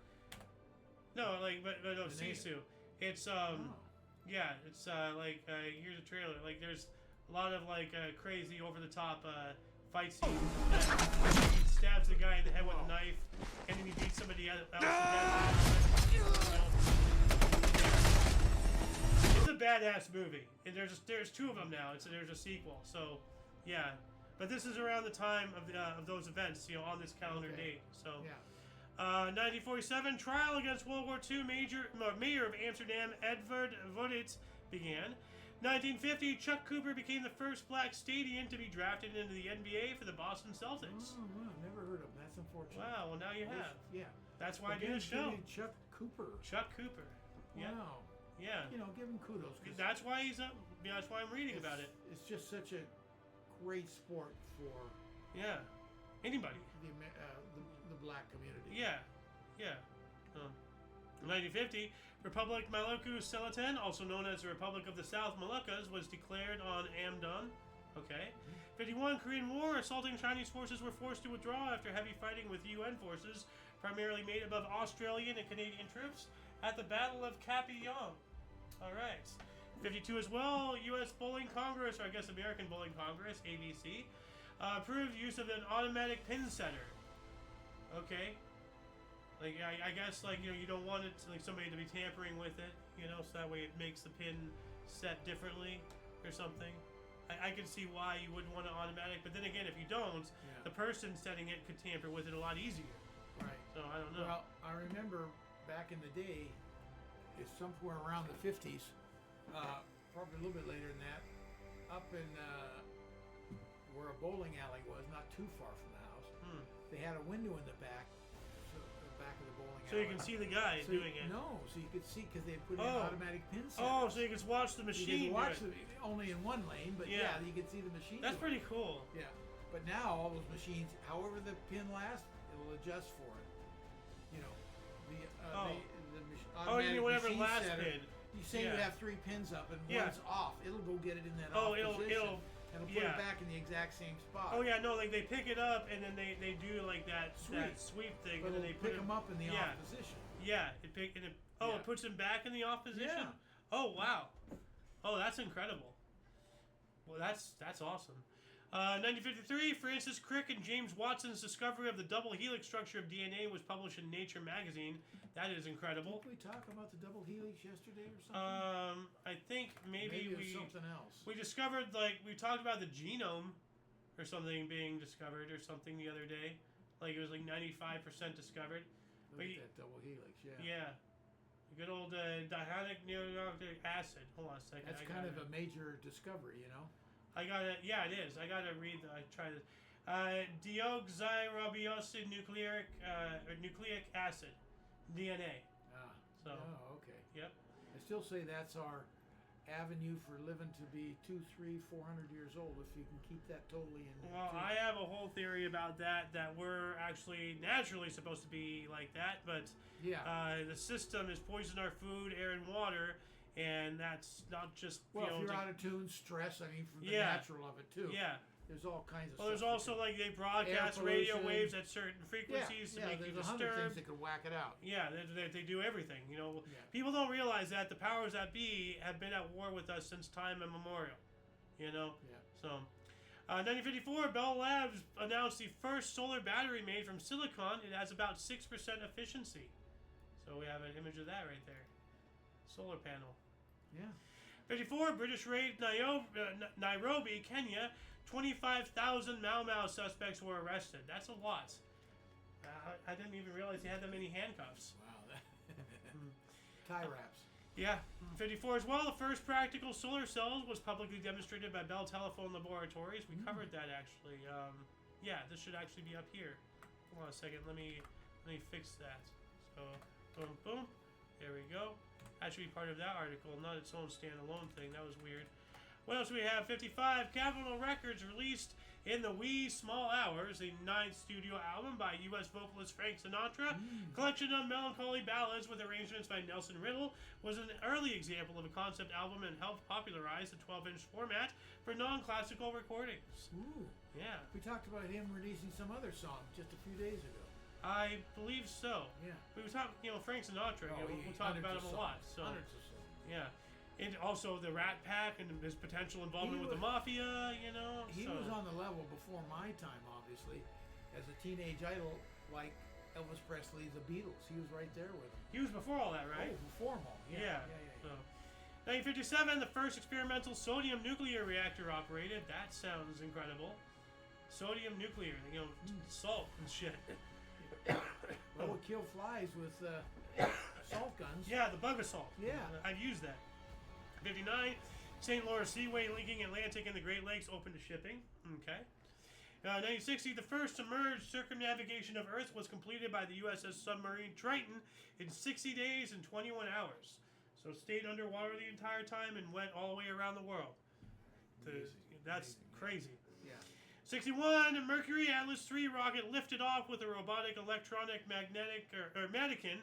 No, but no, Sisu. It's it's here's a trailer. Like there's a lot of crazy over the top fight scenes. He stabs the guy in the head with a knife, and then he beats somebody else to death. It's a badass movie, and there's two of them now. There's a sequel. So yeah, but this is around the time of those events. On this calendar date. So. Yeah. 1947, trial against World War II mayor of Amsterdam, Edvard Vodits, began. 1950, Chuck Cooper became the first black stadium to be drafted into the NBA for the Boston Celtics. Oh, wow, never heard of him. That's unfortunate. Wow, well now you have. Yeah. That's why I do the show. Chuck Cooper. Chuck Cooper. Yeah. Wow. Yeah. Give him kudos. That's why that's why I'm reading about it. It's just such a great sport for. Yeah. Anybody. The black community. Yeah. 1950, Republic Maluku Selatan, also known as the Republic of the South Moluccas, was declared on Amdon. Okay. 51, Korean War. Assaulting Chinese forces were forced to withdraw after heavy fighting with UN forces, primarily made up of Australian and Canadian troops, at the Battle of Kapyong. All right. 52 as well, U.S. Bowling Congress, or I guess American Bowling Congress, ABC, approved use of an automatic pin setter. Okay. I guess you don't want it somebody to be tampering with it, so that way it makes the pin set differently or something. I can see why you wouldn't want an automatic, but then again, if you don't, the person setting it could tamper with it a lot easier. Right. So I don't know. Well, I remember back in the day, it's somewhere around the 50s, probably a little bit later than that, up in where a bowling alley was, not too far from the house. They had a window in the back. Back of the bowling alley. So you can see the guy doing it. No, so you could see because they put in automatic pin setters. Oh, so you can watch the machine. You can watch only in one lane, but you can see the machine. That's pretty cool. Yeah, but now all those machines, however the pin lasts, it'll adjust for it. The automatic you mean whatever machine last setter, pin. You say you have 3 pins up and one's off, it'll go get it in that off position. And it'll put it back in the exact same spot. Oh yeah, no, they pick it up and then they do that sweep thing, but and then they pick them up in the off position. Yeah, it puts them back in the off position. Yeah. Oh wow, oh that's incredible. Well, that's awesome. 1953, Francis Crick and James Watson's discovery of the double helix structure of DNA was published in Nature magazine. That is incredible. Did we talk about the double helix yesterday or something? I think maybe it was something else. We discovered, we talked about the genome or something being discovered or something the other day. It was 95% discovered. Look at that double helix, Yeah. Good old dihonic nucleic acid. Hold on a second. That's kind of a major discovery, you know. I got it. Yeah, it is. I gotta read. I try this. Deoxyribonucleic nucleic acid, DNA. So. Oh, okay. Yep. I still say that's our avenue for living to be 200, 300, 400 years old if you can keep that totally in. Well, I have a whole theory about that we're actually naturally supposed to be like that, but the system is poisoning our food, air, and water, and that's not just if you're out of tune, stress. I mean, from the natural of it too. Yeah. There's all kinds of. Well, there's also like they broadcast radio waves at certain frequencies to make you disturbed. There's 100 things that could whack it out. Yeah, they do everything. You know, people don't realize that the powers that be have been at war with us since time immemorial. You know. Yeah. So, 1954, Bell Labs announced the first solar battery made from silicon. It has about 6% efficiency. So we have an image of that right there. Solar panel. Yeah. 54, British raid Nairobi, Kenya. 25,000 Mau Mau suspects were arrested. That's a lot. I didn't even realize they had that many handcuffs. Wow. Tie wraps. Yeah. 54 as well. The first practical solar cells was publicly demonstrated by Bell Telephone Laboratories. We covered that actually. Yeah, this should actually be up here. Hold on a second. Let me fix that. So, boom, boom. There we go. That should be part of that article, not its own standalone thing. That was weird. What else do we have? 55, Capitol Records released in the wee small hours, the 9th studio album by U.S. vocalist Frank Sinatra. Collection of melancholy ballads with arrangements by Nelson Riddle was an early example of a concept album and helped popularize the 12-inch format for non-classical recordings. Ooh. Yeah. We talked about him releasing some other song just a few days ago. I believe so. Yeah. We were talking, Frank Sinatra. We'll talk about him a lot. So. Hundreds of songs. Yeah. And also the Rat Pack and his potential involvement with the mafia, He was on the level before my time, obviously, as a teenage idol, like Elvis Presley, the Beatles. He was right there with him. He was before all that, right? Oh, before them all. Yeah. So, 1957, the first experimental sodium nuclear reactor operated. That sounds incredible. Sodium nuclear, salt and shit. Well, we kill flies with salt guns. Yeah, the bug assault. Yeah. I've used that. 59, St. Lawrence Seaway linking Atlantic and the Great Lakes open to shipping. Okay. 1960, the first submerged circumnavigation of Earth was completed by the USS submarine Triton in 60 days and 21 hours. So it stayed underwater the entire time and went all the way around the world. That's crazy. Yeah. 61, Mercury Atlas III rocket lifted off with a robotic electronic magnetic or mannequin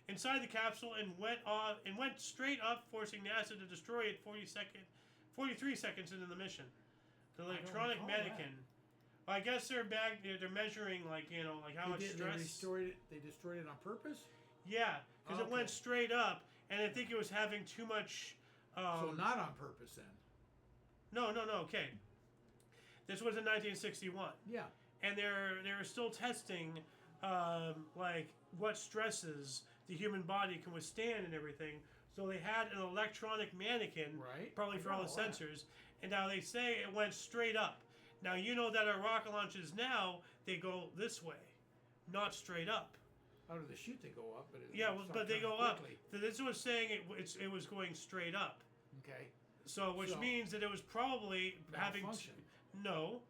inside the capsule and went straight up, forcing NASA to destroy it 43 seconds into the mission. The electronic mannequin. Well, I guess they're measuring like how much stress. They destroyed it on purpose. Yeah, because it went straight up, and I think it was having too much. So not on purpose then. No. Okay. This was in 1961. Yeah. And they were still testing, like what stresses the human body can withstand and everything. So they had an electronic mannequin, right? Probably for all the sensors. And now they say it went straight up. Now you know that our rocket launches now they go this way, not straight up. Out of the chute they go up, but but they go quickly. Up. So this was saying it was going straight up. Okay. So which means that it was probably having no.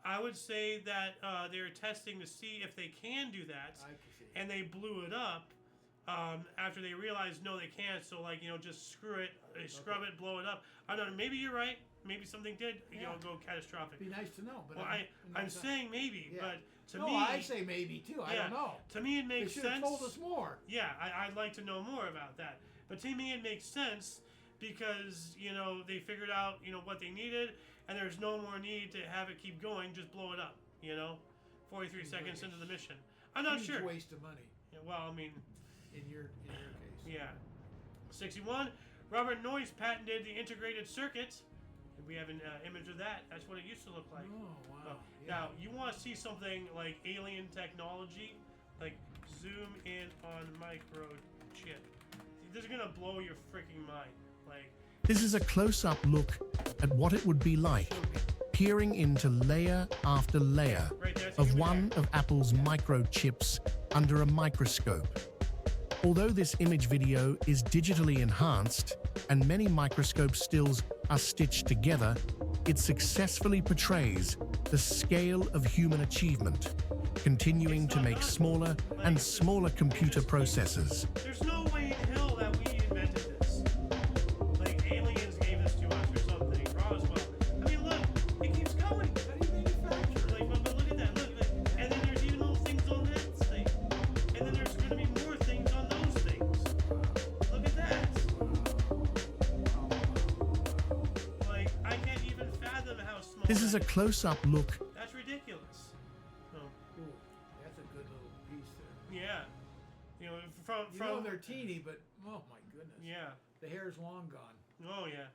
I would say that they're testing to see if they can do that, and they blew it up after they realized no, they can't. So just screw it, scrub it, blow it up. I don't know. Maybe you're right. Maybe something did go catastrophic. It'd be nice to know, but I'm saying maybe, but to me, I say maybe too. I don't know. To me, it makes sense. They should have told us more. Yeah, I'd like to know more about that. But to me, it makes sense because they figured out what they needed. And there's no more need to have it keep going. Just blow it up. 43 seconds into the mission. I'm not sure. Waste of money. Yeah, well, I mean, in your case. Yeah. 61. Robert Noyce patented the integrated circuit. And we have an image of that. That's what it used to look like. Oh wow. Now you want to see something like alien technology, like zoom in on microchip. This is gonna blow your freaking mind. This is a close-up look at what it would be like peering into layer after layer of one of Apple's microchips under a microscope. Although this image video is digitally enhanced and many microscope stills are stitched together, it successfully portrays the scale of human achievement, continuing to make smaller and smaller computer processors. There's no way in hell that we invented this. Like aliens gave this to us or something. Roswell. I mean, look, it keeps going. How do you manufacture? Like, but look at that. Look, and then there's even little things on that thing. And then there's going to be more things on those things. Look at that. Like, I can't even fathom how small. This is a close-up look. That's ridiculous. Oh. Ooh, that's a good little piece there. Yeah. You know, from You know they're teeny, but oh my goodness. yeah. The hair's long gone. Oh yeah.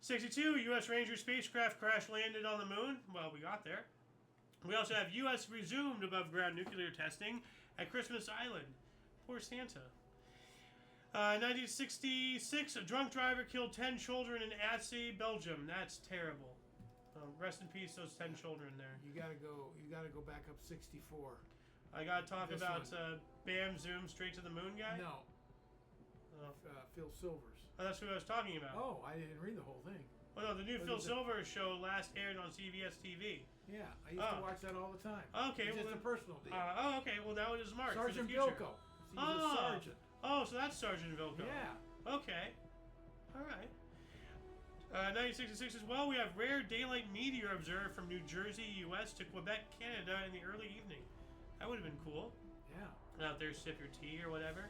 62 U.S. Ranger spacecraft crash landed on the moon. Well, we got there. We also have U.S. resumed above ground nuclear testing at Christmas Island. Poor Santa. 1966, a drunk driver killed 10 children in Assy, Belgium. That's terrible. Rest in peace, those 10 children there. You gotta go back up 64. I gotta talk This about one. Bam Zoom Straight to the Moon guy. No, Oh. Phil Silvers. Oh, that's what I was talking about. Oh, I didn't read the whole thing. Oh no, the new What Phil is it? Silvers show last aired on CBS TV. Yeah, I used Oh. to watch that all the time. Okay, It's well just a then- personal deal. Okay. Well, now it is marked Sergeant for the future. Bilko. He's Oh. a sergeant. Oh, so that's Sergeant Vilko. Yeah. Okay. All right. 1966 as well. We have rare daylight meteor observed from New Jersey, U.S. to Quebec, Canada in the early evening. That would have been cool. Yeah. Out there, sip your tea or whatever.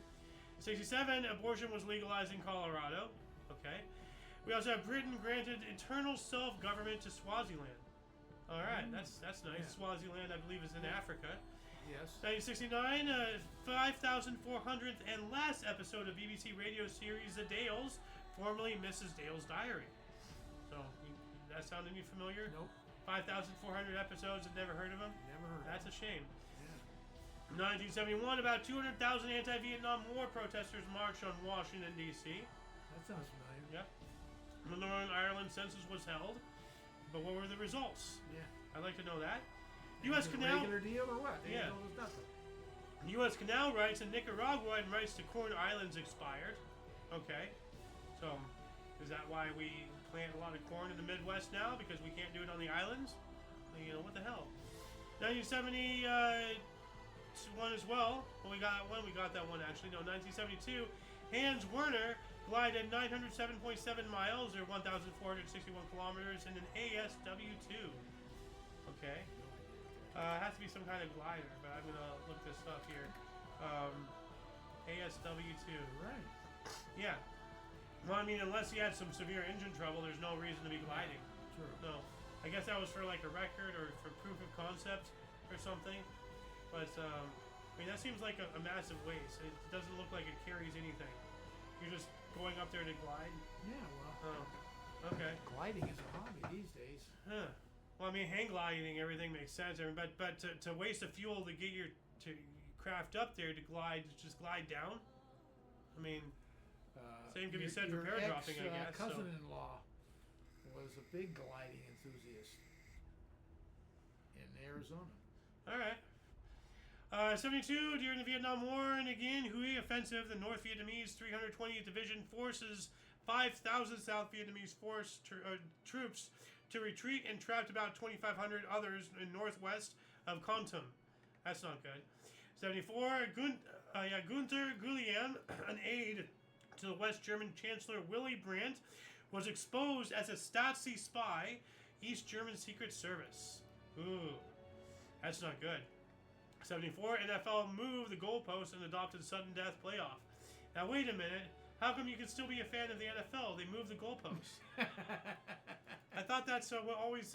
67, abortion was legalized in Colorado. Okay. We also have Britain granted eternal self-government to Swaziland. All right, that's nice. Yeah. Swaziland, I believe, is in Africa. Yes. 1969, 5,400th and last episode of BBC radio series The Dales, formerly Mrs. Dale's Diary. So, that sound any familiar? Nope. 5,400 episodes and never heard of them? Never heard. That's a shame. Yeah. 1971, about 200,000 anti-Vietnam War protesters marched on Washington, D.C. That sounds familiar. Yep. The Northern Ireland census was held, but what were the results? Yeah. I'd like to know that. Is U.S. it a Canal. regular deal or what? They Yeah. told us nothing. U.S. canal rights in Nicaragua and rights to corn islands expired. Okay. So, is that why we plant a lot of corn in the Midwest now? Because we can't do it on the islands? You know, what the hell? 1970 one as well. Well, we got that one actually. No, 1972. Hans Werner glided 907.7 miles or 1,461 kilometers in an ASW-2. Okay. It has to be some kind of glider, but I'm gonna look this up here. ASW-2. Right. Yeah. Well, I mean, unless he had some severe engine trouble, there's no reason to be gliding. True. No. I guess that was for like a record or for proof of concept or something. But, I mean, that seems like a massive waste. It doesn't look like it carries anything. You're just going up there to glide. Yeah. Well. Oh. Okay. Gliding is a hobby these days. Huh. Well, I mean, hang gliding, everything makes sense. But to waste the fuel to get your craft up there to glide, just glide down. I mean, same could be said for paratrooping, I guess. Cousin-in-law was a big gliding enthusiast in Arizona. All right. 72 during the Vietnam War and again Hue offensive, the North Vietnamese 320th Division forces 5,000 South Vietnamese troops to retreat and trapped about 2,500 others in northwest of Con Tum. That's not good. 74, Gunther Guillaume, an aide to the West German Chancellor Willy Brandt, was exposed as a Stasi spy, East German Secret Service. Ooh, that's not good. 74, NFL moved the goalpost and adopted sudden death playoff. Now wait a minute. How come you can still be a fan of the NFL? They moved the goalposts. I thought that's that was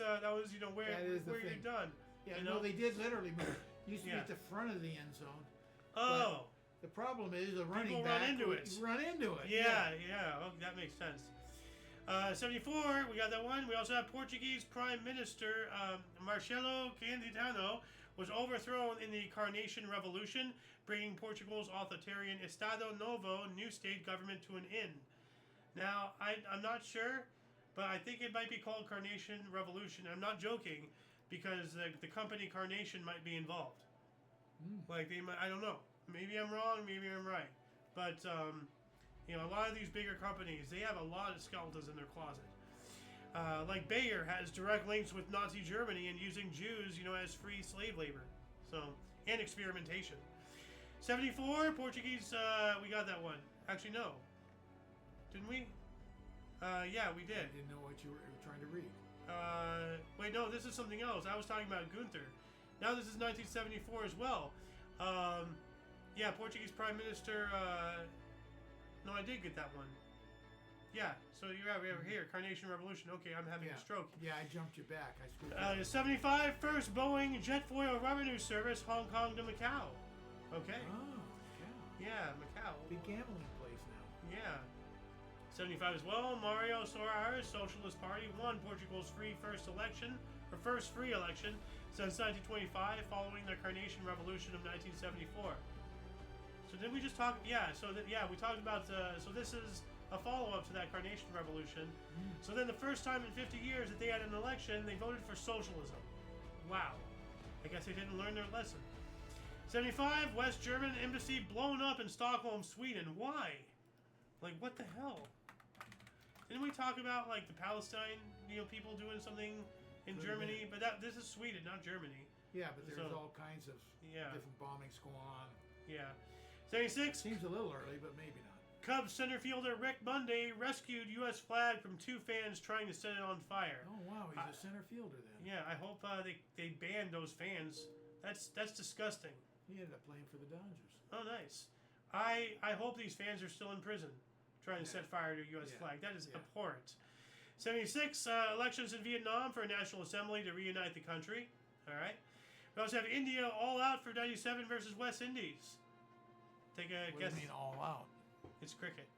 where you're done. Yeah, you no, know? they did literally move. Used to be Yeah. at the front of the end zone. Oh, The problem is the running People back run into would it. Run into it. yeah. Oh, that makes sense. 74, we got that one. We also have Portuguese Prime Minister Marcelo Candidano was overthrown in the Carnation Revolution, bringing Portugal's authoritarian Estado Novo new state government to an end. Now, I'm not sure, but I think it might be called Carnation Revolution. I'm not joking, because the company Carnation might be involved. Like, they might, I don't know. Maybe I'm wrong, maybe I'm right. But you know, a lot of these bigger companies, they have a lot of skeletons in their closet. Like Bayer has direct links with Nazi Germany and using Jews, you know, as free slave labor. So, and experimentation. 74, Portuguese, we got that one. Actually, no. Didn't we? Yeah, we did. I didn't know what you were trying to read. Wait, no, this is something else. I was talking about Gunther. Now this is 1974 as well. Yeah, Portuguese Prime Minister, no, I did get that one. Yeah, so you're right, over here, Carnation Revolution. Okay, I'm having a stroke. Yeah, I jumped you back. I screwed 75, first Boeing Jetfoil revenue service, Hong Kong to Macau. Okay. Oh, Macau. Yeah, Macau. Big gambling place now. Yeah. 75 as well. Mario Soares, Socialist Party, won Portugal's first free election since 1925, following the Carnation Revolution of 1974. So did we just talk? Yeah. So we talked about. So this is a follow-up to that Carnation Revolution. So then the first time in 50 years that they had an election, they voted for socialism. Wow. I guess they didn't learn their lesson. 75, West German embassy blown up in Stockholm, Sweden. Why? Like, what the hell? Didn't we talk about, like, the Palestine, you know, people doing something in Germany? But this is Sweden, not Germany. Yeah, but there's all kinds of different bombings going on. Yeah. 76. Seems a little early, but maybe not. Cubs center fielder Rick Monday rescued U.S. flag from two fans trying to set it on fire. Oh, wow. He's a center fielder then. Yeah, I hope they ban those fans. That's disgusting. He ended up playing for the Dodgers. Oh, nice. I hope these fans are still in prison trying to set fire to a U.S. flag. That is abhorrent. 76, elections in Vietnam for a National Assembly to reunite the country. All right. We also have India all out for 97 versus West Indies. Take a guess. What do you mean all out? It's cricket.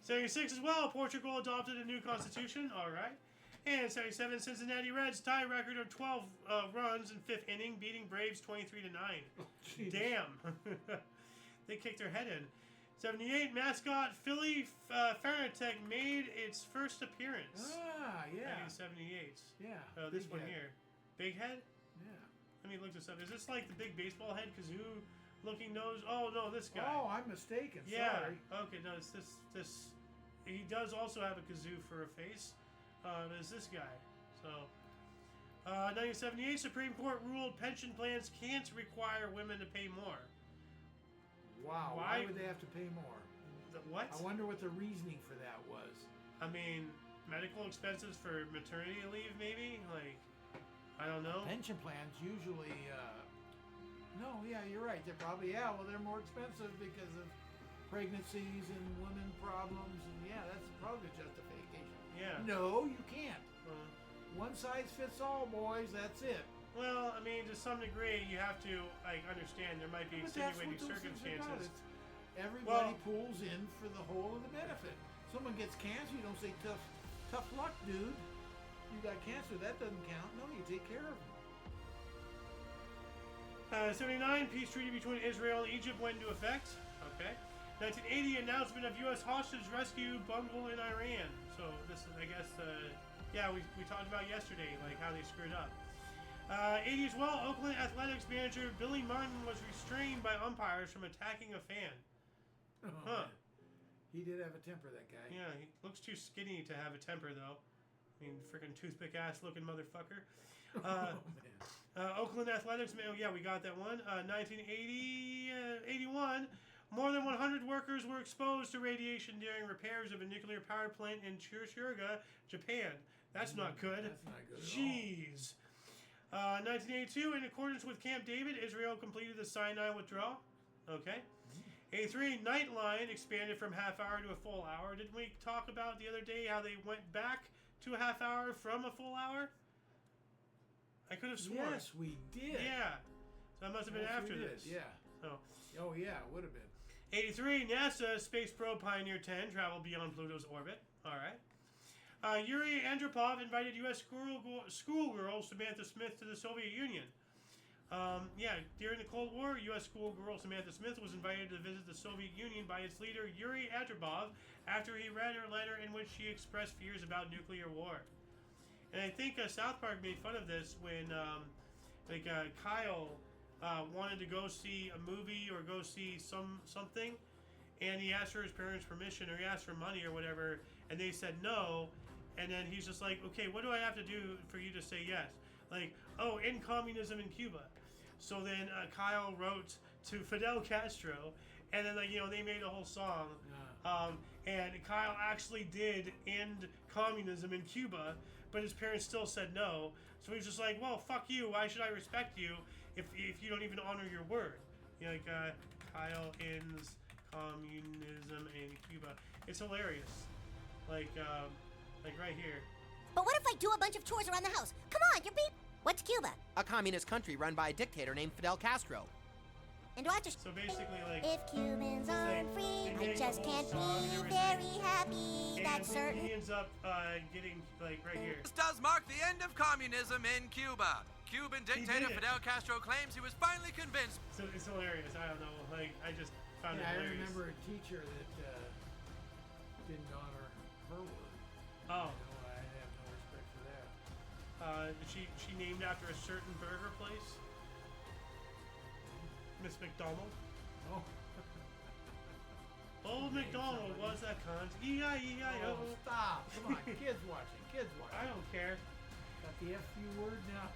76 as well. Portugal adopted a new constitution. All right. And 77, Cincinnati Reds tie record of 12 runs in fifth inning, beating Braves 23-9. Oh, damn. They kicked their head in. 78, mascot Philly Fanatic made its first appearance. Ah, yeah. 78. Yeah. This one here. Big head? Yeah. Let me look this up. Is this like the big baseball head kazoo looking nose? Oh, no, this guy. Oh, I'm mistaken. Yeah. Sorry. Okay, no, it's this. He does also have a kazoo for a face. There's this guy. So, 1978, Supreme Court ruled pension plans can't require women to pay more. Wow. Why would they have to pay more? What? I wonder what the reasoning for that was. I mean, medical expenses for maternity leave, maybe? Like, I don't know. Pension plans usually, no, yeah, you're right. They're probably, well, they're more expensive because of pregnancies and women problems, and that's probably the justification. Yeah. No, you can't. One size fits all, boys. That's it. Well, I mean, to some degree, you have to understand there might be extenuating circumstances. Everybody pulls in for the whole of the benefit. Someone gets cancer, you don't say tough luck, dude. You got cancer, that doesn't count. No, you take care of them. 79, peace treaty between Israel and Egypt went into effect. Okay. 1980, announcement of U.S. hostage rescue bungle in Iran. So this is, I guess, we talked about yesterday, like how they screwed up. 80 as well, Oakland Athletics manager Billy Martin was restrained by umpires from attacking a fan. Man. He did have a temper, that guy. Yeah, he looks too skinny to have a temper, though. I mean, freaking toothpick ass looking motherfucker. Oakland Athletics, we got that one. 81. More than 100 workers were exposed to radiation during repairs of a nuclear power plant in Tsuruga, Japan. That's not good. That's not good at Jeez. 1982, in accordance with Camp David, Israel completed the Sinai withdrawal. Okay. 83, Nightline expanded from half hour to a full hour. Didn't we talk about the other day how they went back to a half hour from a full hour? I could have sworn. Yes, we did. Yeah. So that must have been after this. Yeah. So. Oh, yeah, it would have been. 83, NASA Space Probe Pioneer 10 traveled beyond Pluto's orbit. All right. Yuri Andropov invited U.S. schoolgirl Samantha Smith to the Soviet Union. During the Cold War, U.S. schoolgirl Samantha Smith was invited to visit the Soviet Union by its leader Yuri Andropov after he read her letter in which she expressed fears about nuclear war. And I think South Park made fun of this when, Kyle wanted to go see a movie or go see something, and he asked for his parents' permission, or he asked for money or whatever, and they said no, and then he's just like, okay, what do I have to do for you to say yes? Like, oh, in communism in Cuba. So then Kyle wrote to Fidel Castro, and then they made a whole song. And Kyle actually did end communism in Cuba, but his parents still said no. So he's just like, well, fuck you. Why should I respect you if you don't even honor your word? Kyle ends communism in Cuba. It's hilarious. Like right here. But what if I do a bunch of chores around the house? Come on, you're beat. What's Cuba? A communist country run by a dictator named Fidel Castro. And do I have to... So basically, like... If Cubans aren't free, I just can't be very happy. That's certain. He ends up getting, like, right here. This does mark the end of communism in Cuba. Cuban dictator Fidel Castro claims he was finally convinced. So it's hilarious. I don't know. Like, I just found it hilarious. I remember a teacher that didn't honor her word. Oh. I have no respect for that. She named after a certain burger place. Miss McDonald. Oh. Old McDonald was that cunt. E-I-E-I-O. Oh, stop. Come on, kids watching. I don't care. Got the F-U word now?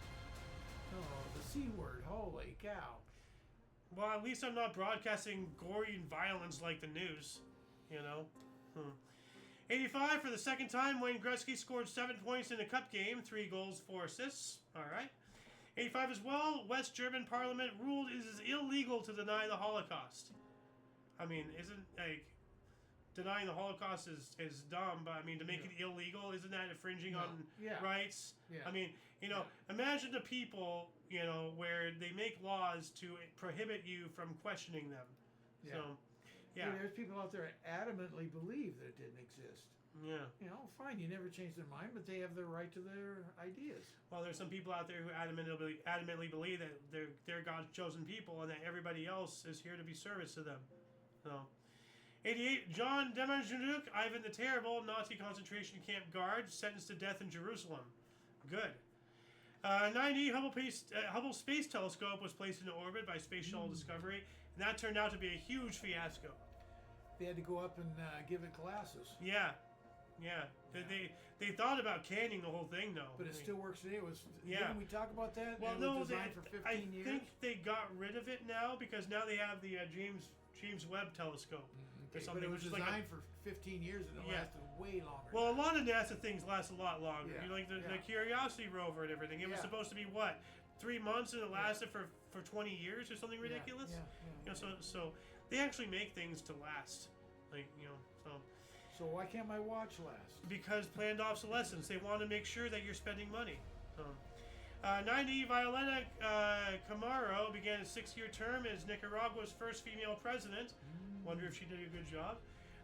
Oh, the C word. Holy cow. Well, at least I'm not broadcasting gory and violence like the news. 85 for the second time, Wayne Gretzky scored 7 points in a cup game, 3 goals, 4 assists. All right. 85 as well, West German parliament ruled it is illegal to deny the Holocaust. I mean, isn't, like, denying the Holocaust is dumb, but I mean, to make it illegal, isn't that infringing on rights? Yeah. I mean, imagine the people, where they make laws to prohibit you from questioning them. Yeah. So, yeah. There's people out there believe that it didn't exist. Yeah. Fine, you never change their mind, but they have the right to their ideas. Well, there's some people out there who adamantly believe that they're God's chosen people and that everybody else is here to be service to them. So, 88, John Demanjuk, Ivan the Terrible, Nazi concentration camp guard, sentenced to death in Jerusalem. Good. 90, Hubble Space Telescope was placed into orbit by Space Shuttle Discovery, and that turned out to be a huge fiasco. They had to go up and give it classes. Yeah. They thought about canning the whole thing, though. But it still works today. Didn't we talk about that? Well, it was designed for 15 years. I think they got rid of it now because now they have the James Webb Telescope. Okay, but it was designed for 15 years and it lasted way longer. Well, a lot of NASA things last a lot longer. Yeah. Like the Curiosity rover and everything. It was supposed to be, 3 months, and it lasted for 20 years or something ridiculous? Yeah. So they actually make things to last. So why can't my watch last? Because planned obsolescence. They want to make sure that you're spending money. 90, Violeta Camaro began a 6-year term as Nicaragua's first female president. Wonder if she did a good job.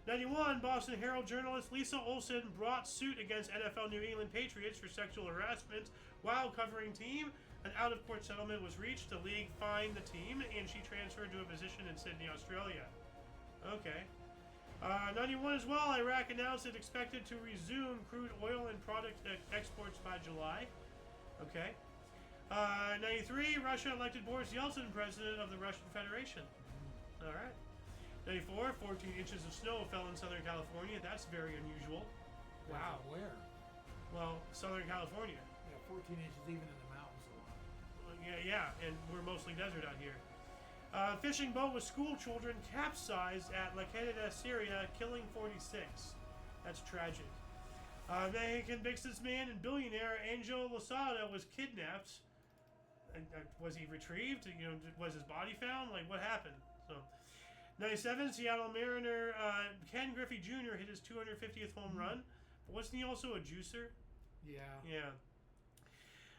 91, Boston Herald journalist Lisa Olson brought suit against NFL New England Patriots for sexual harassment while covering team. An out-of-court settlement was reached. The league fined the team, and she transferred to a position in Sydney, Australia. Okay. 91 as well, Iraq announced it expected to resume crude oil and product exports by July. Okay. 93, Russia elected Boris Yeltsin president of the Russian Federation. All right. 94, 14 inches of snow fell in Southern California. That's very unusual. Wow. Where? Well, Southern California. Yeah, 14 inches even in the mountains a lot. Yeah, and we're mostly desert out here. Fishing boat with school children capsized at La Queda, Syria, killing 46. That's tragic. Mexican businessman and billionaire Angel Lozada was kidnapped. Was he retrieved? Was his body found? Like, what happened? So, 97, Seattle Mariner Ken Griffey Jr. hit his 250th home run. But wasn't he also a juicer? Yeah.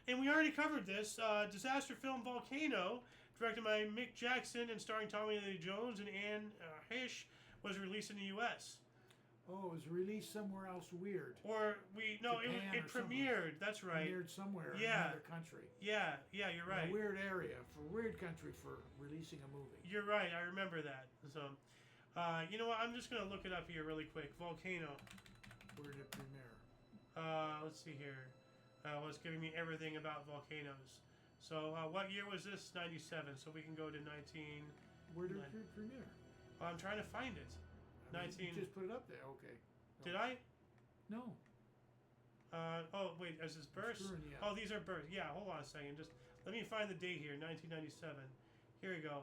And we already covered this. Disaster film Volcano, directed by Mick Jackson and starring Tommy Lee Jones and Anne Heche, was released in the U.S. Oh, it was released somewhere else weird. It premiered. That's right. Premiered somewhere in another country. Yeah, you're right. In a weird area, weird country for releasing a movie. You're right. I remember that. So, you know what? I'm just gonna look it up here really quick. Volcano. Where did it premiere? Let's see here. It's giving me everything about volcanoes. So what year was this? 97. So we can go to 19. Where did it premiere? I'm trying to find it. I mean, 19. You just put it up there. Okay. Did I? No. Oh wait, is this births? Current, yeah. Oh, these are births. Yeah, hold on a second. Just let me find the date here. 1997. Here we go.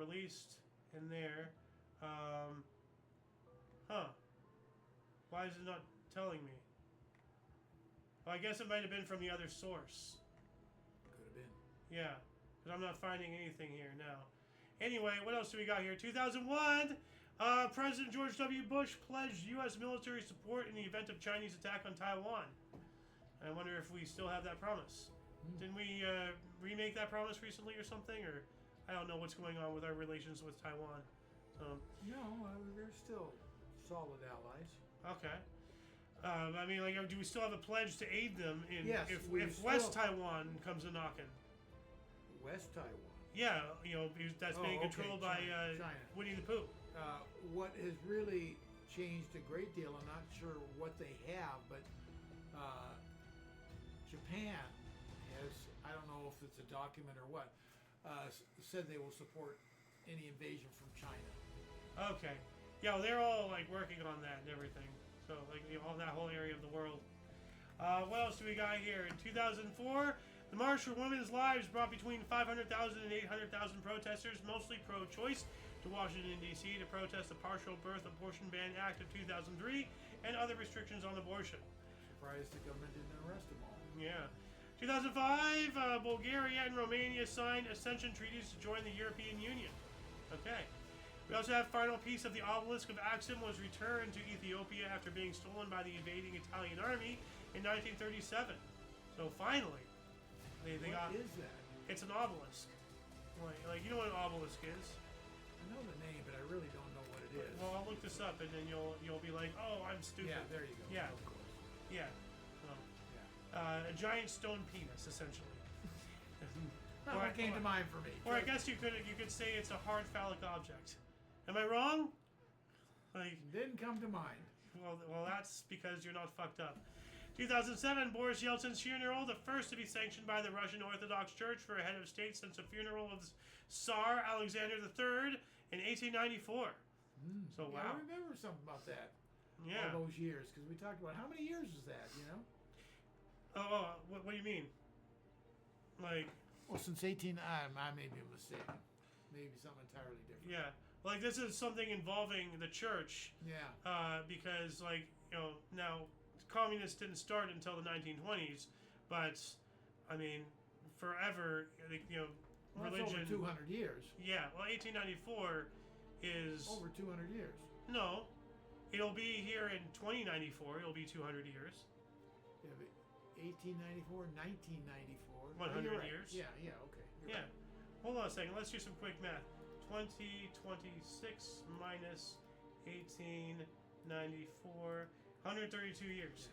Released in there. Why is it not telling me? Well, I guess it might have been from the other source. Could have been. Yeah, because I'm not finding anything here now. Anyway, what else do we got here? 2001. President George W. Bush pledged U.S. military support in the event of Chinese attack on Taiwan. I wonder if we still have that promise. Didn't we remake that promise recently or something? Or I don't know what's going on with our relations with Taiwan. So No, they're still solid allies. okay. I mean, like, do we still have a pledge to aid them in Yes, if we West still- Taiwan comes a knocking? West Taiwan. Yeah, because that's being okay, controlled by China. Winnie the Pooh. What has really changed a great deal, I'm not sure what they have, but Japan has, I don't know if it's a document or what, said they will support any invasion from China. Okay. Yeah, well, they're all like working on that and everything. So like all that whole area of the world. What else do we got here? In 2004, the March for Women's Lives brought between 500,000 and 800,000 protesters, mostly pro-choice, to Washington, D.C. to protest the Partial Birth Abortion Ban Act of 2003 and other restrictions on abortion. Surprised the government didn't arrest them all. Yeah. 2005, Bulgaria and Romania signed accession treaties to join the European Union. Okay. We also have final piece of the obelisk of Axum was returned to Ethiopia after being stolen by the invading Italian army in 1937. So finally, they got. What is that? It's an obelisk. Like you know what an obelisk is? I know the name, but I really don't know what it is. Well, I'll look this up and then you'll be like, oh, I'm stupid. Yeah, there you go. Yeah. Of course. Yeah. So, Yeah. a giant stone penis, essentially. Not what came to mind for me. Or I guess you could say it's a hard phallic object. Am I wrong? Like Didn't come to mind. well, that's because you're not fucked up. 2007, Boris Yeltsin's funeral, the first to be sanctioned by the Russian Orthodox Church for a head of state since the funeral of Tsar Alexander III in 1894. So Yeah, wow. I remember something about that. Yeah. All those years, because we talked about how many years is that, you know? What do you mean? Like, Well, since 18, I may be mistaken. Maybe something entirely different. yeah. Like this is something involving the church. Yeah. Because like, now communists didn't start until the 1920s, but I mean, forever, Well, religion. that's over 200 years. Yeah, well, 1894 is Over 200 years. no. It'll be here in 2094. It'll be 200 years. Yeah, but 1894, 1994. 100 you're right. years. Yeah, okay. You're Yeah. right. Hold on a second. Let's do some quick math. 2026 minus 1894. 132 years.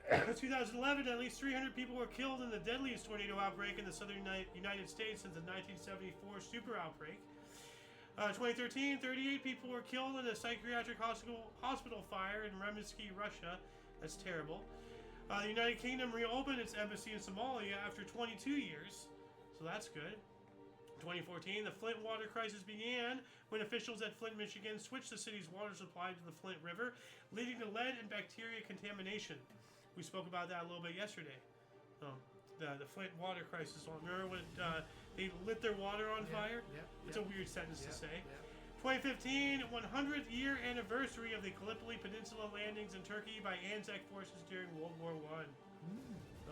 2011, at least 300 people were killed in the deadliest tornado outbreak in the southern United States since the 1974 super outbreak. 2013, 38 people were killed in a psychiatric hospital fire in Remsky, Russia. That's terrible. The United Kingdom reopened its embassy in Somalia after 22 years, so that's good. 2014, the Flint water crisis began when officials at Flint, Michigan switched the city's water supply to the Flint River, leading to lead and bacteria contamination. We spoke about that a little bit yesterday. The Flint water crisis. Remember when they lit their water on fire? It's a weird sentence to say. 2015, 100th year anniversary of the Gallipoli Peninsula landings in Turkey by Anzac forces during World War I.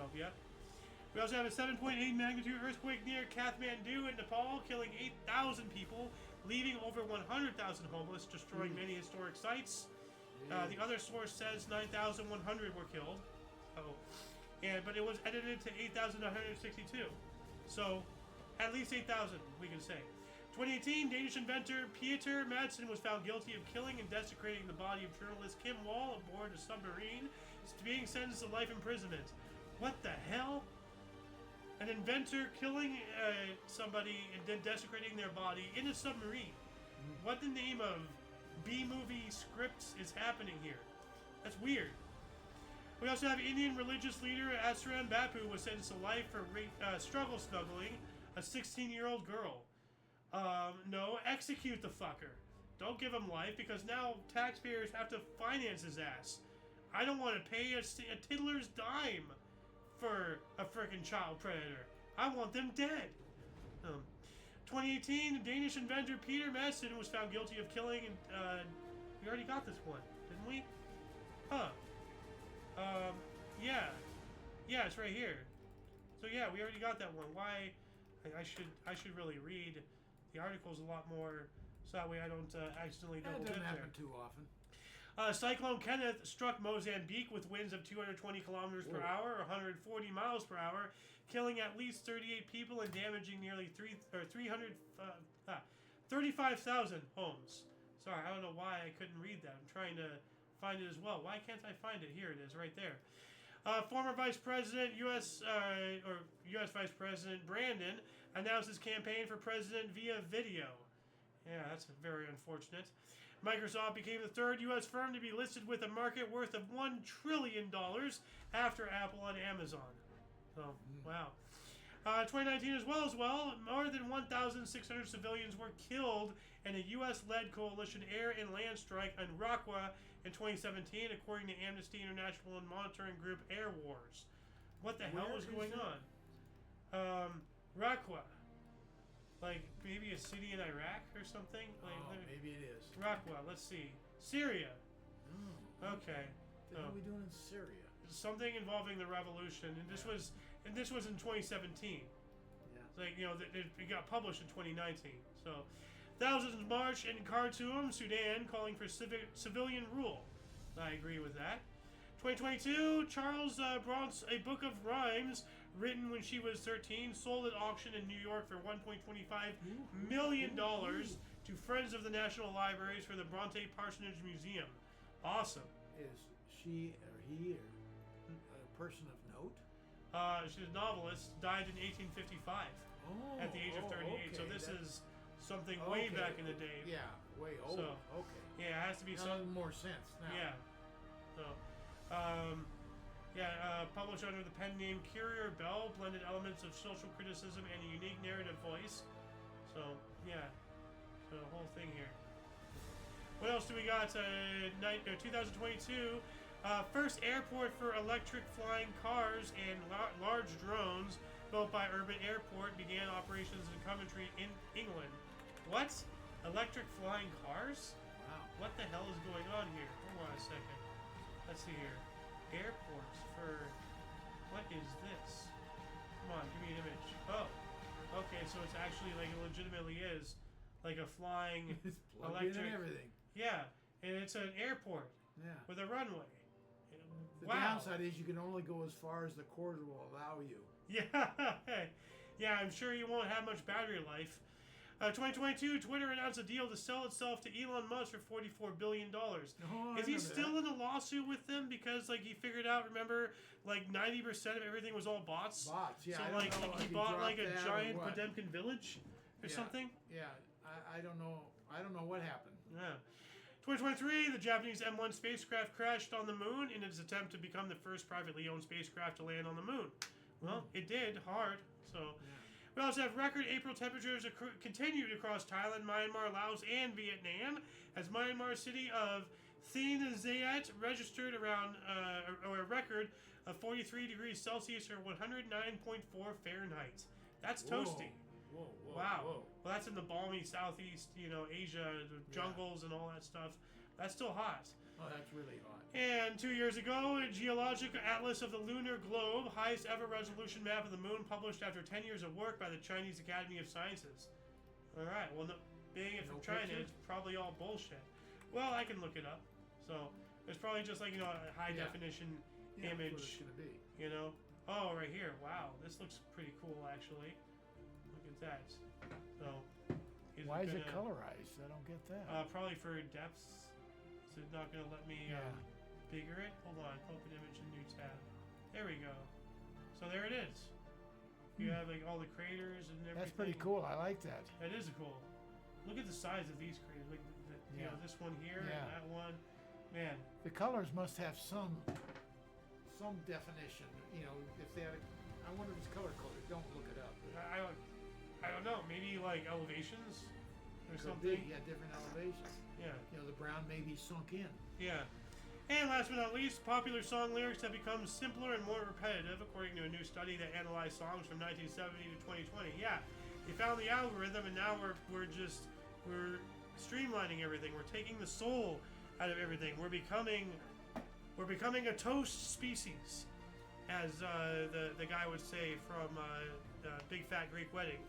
Oh, yeah. We also have a 7.8 magnitude earthquake near Kathmandu in Nepal, killing 8,000 people, leaving over 100,000 homeless, destroying many historic sites. The other source says 9,100 were killed. But it was edited to 8,962. So, at least 8,000, we can say. 2018, Danish inventor Pieter Madsen was found guilty of killing and desecrating the body of journalist Kim Wall aboard a submarine, being sentenced to life imprisonment. What the hell? An inventor killing somebody and then desecrating their body in a submarine. What the name of B-movie scripts is happening here? That's weird. We also have Indian religious leader Asram Bapu was sentenced to life for struggle snuggling a 16-year-old girl. No, execute the fucker. Don't give him life because now taxpayers have to finance his ass. I don't want to pay a tiddler's dime for a frickin' child predator. I want them dead. 2018, the Danish inventor Peter Madsen was found guilty of killing. We already got this one, didn't we? Huh. Yeah, it's right here. So yeah, we already got that one. Why? I should really read the articles a lot more, so that way I don't accidentally double dip there. That doesn't happen too often. Cyclone Kenneth struck Mozambique with winds of 220 kilometers per hour, 140 miles per hour, killing at least 38 people and damaging nearly 35,000 homes. Sorry, I don't know why I couldn't read that. I'm trying to find it as well. Why can't I find it? Here it is, right there. Former Vice President, U.S. Vice President Brandon announced his campaign for president via video. Yeah, that's very unfortunate. Microsoft became the third U.S. firm to be listed with a market worth of $1 trillion after Apple and Amazon. So, wow. 2019 as well, more than 1,600 civilians were killed in a U.S.-led coalition air and land strike on Raqqa in 2017, according to Amnesty International and monitoring group Air Wars. What the hell was going on? Raqqa. Like, maybe a city in Iraq or something? Like, maybe it is. Raqqa, let's see. Syria. Okay. What are we doing in Syria? Something involving the revolution, and this was in 2017. Yeah. Like, you know, it got published in 2019. So, thousands marched in Khartoum, Sudan, calling for civilian rule. I agree with that. 2022, Charles Bronx, a book of rhymes written when she was 13, sold at auction in New York for $1.25 million to Friends of the National Libraries for the Bronte Parsonage Museum. Awesome. Is she or he or a person of note? She's a novelist, died in 1855 at the age of 38. Okay. So this is something way back in the day. Yeah, way old. So, okay. Yeah, it has to be something more sense now. Yeah. So, published under the pen name Currier Bell, blended elements of social criticism and a unique narrative voice. So, yeah. So, the whole thing here. What else do we got? 2022. First airport for electric flying cars and large drones built by Urban Airport began operations in Coventry, in England. What? Electric flying cars? Wow. What the hell is going on here? Hold on a second. Let's see here. Airports for... What is this? Come on, give me an image. Oh. Okay, so it's actually like it legitimately is like a flying it's plugged electric... in and everything. Yeah, and it's an airport. Yeah. With a runway. The downside is you can only go as far as the corridor will allow you. Yeah. Yeah, I'm sure you won't have much battery life. 2022, Twitter announced a deal to sell itself to Elon Musk for $44 billion. Is he still in a lawsuit with them because, like, he figured out, remember, like 90% of everything was all bots? Bots, yeah. So, I like, don't know he if bought, like, a dropped that giant or what. Potemkin village or something? Yeah, I don't know. I don't know what happened. Yeah. 2023, the Japanese M1 spacecraft crashed on the moon in its attempt to become the first privately owned spacecraft to land on the moon. Well, it did hard, so... Yeah. We also have record April temperatures continued across Thailand, Myanmar, Laos, and Vietnam, as Myanmar's city of Thien Zayat registered around a record of 43 degrees Celsius or 109.4 Fahrenheit. That's toasty. Whoa, wow. Whoa. Well, that's in the balmy southeast, Asia, the jungles and all that stuff. That's still hot. Oh, that's really hot. And 2 years ago, a geologic atlas of the lunar globe, highest ever resolution map of the moon, published after 10 years of work by the Chinese Academy of Sciences. All right. Well, being it from China, it's probably all bullshit. Well, I can look it up. So it's probably just like a high definition image. That's what it's gonna be. Oh, right here. Wow, this looks pretty cool actually. Look at that. So. Why is it colorized? I don't get that. Probably for depths. Is it not going to let me bigger it? Hold on. Open image in new tab. There we go. So there it is. You have like all the craters and everything. That's pretty cool. I like that. That is cool. Look at the size of these craters. Like this one here and that one. Man. The colors must have some some definition. You know, if they had I wonder if it's color coded. Don't look it up. I don't know. Maybe like elevations or Could something. be, yeah, different elevations. Yeah. You know, the brown may be sunk in. Yeah. And last but not least, popular song lyrics have become simpler and more repetitive, according to a new study that analyzed songs from 1970 to 2020. Yeah, they found the algorithm, and now we're streamlining everything. We're taking the soul out of everything. We're becoming a toast species, as the guy would say from Big Fat Greek Wedding.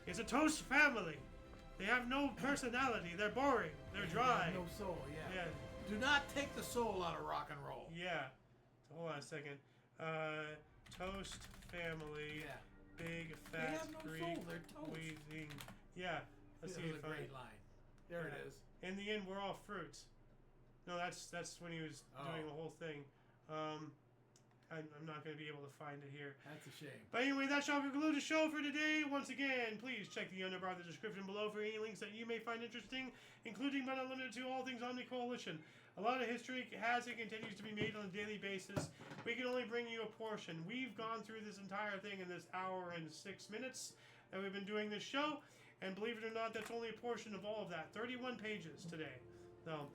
It's a toast family. They have no personality. They're boring. They're dry. No soul. Yeah. Yeah. Do not take the soul out of rock and roll. Yeah. Hold on a second. Toast family. Yeah. Big They fat have no Greek soul. They're toast. weaving. Yeah. Let's see This if is a great line. There it is. In the end, we're all fruits. No, that's when he was doing the whole thing. I'm not going to be able to find it here. That's a shame. But anyway, that shall conclude the show for today. Once again, please check the underbar of the description below for any links that you may find interesting, including but not limited to all things Omni Coalition. A lot of history has and continues to be made on a daily basis. We can only bring you a portion. We've gone through this entire thing in this hour and 6 minutes that we've been doing this show, and believe it or not, that's only a portion of all of that. 31 pages today. So,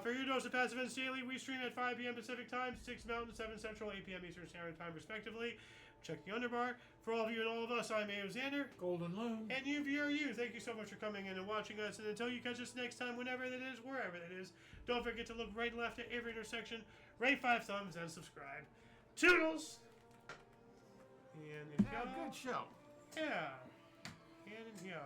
for your dose of Passive Events Daily, we stream at 5 p.m. Pacific Time, 6 Mountain, 7 Central, 8 p.m. Eastern Standard Time, respectively. Check the underbar. For all of you and all of us, I'm Ayo Xander. Golden Loom. And you, viewer, you. Thank you so much for coming in and watching us. And until you catch us next time, whenever that is, wherever that is, don't forget to look right and left at every intersection, rate 5 thumbs, and subscribe. Toodles! And Yeah, good show. yeah. And in here.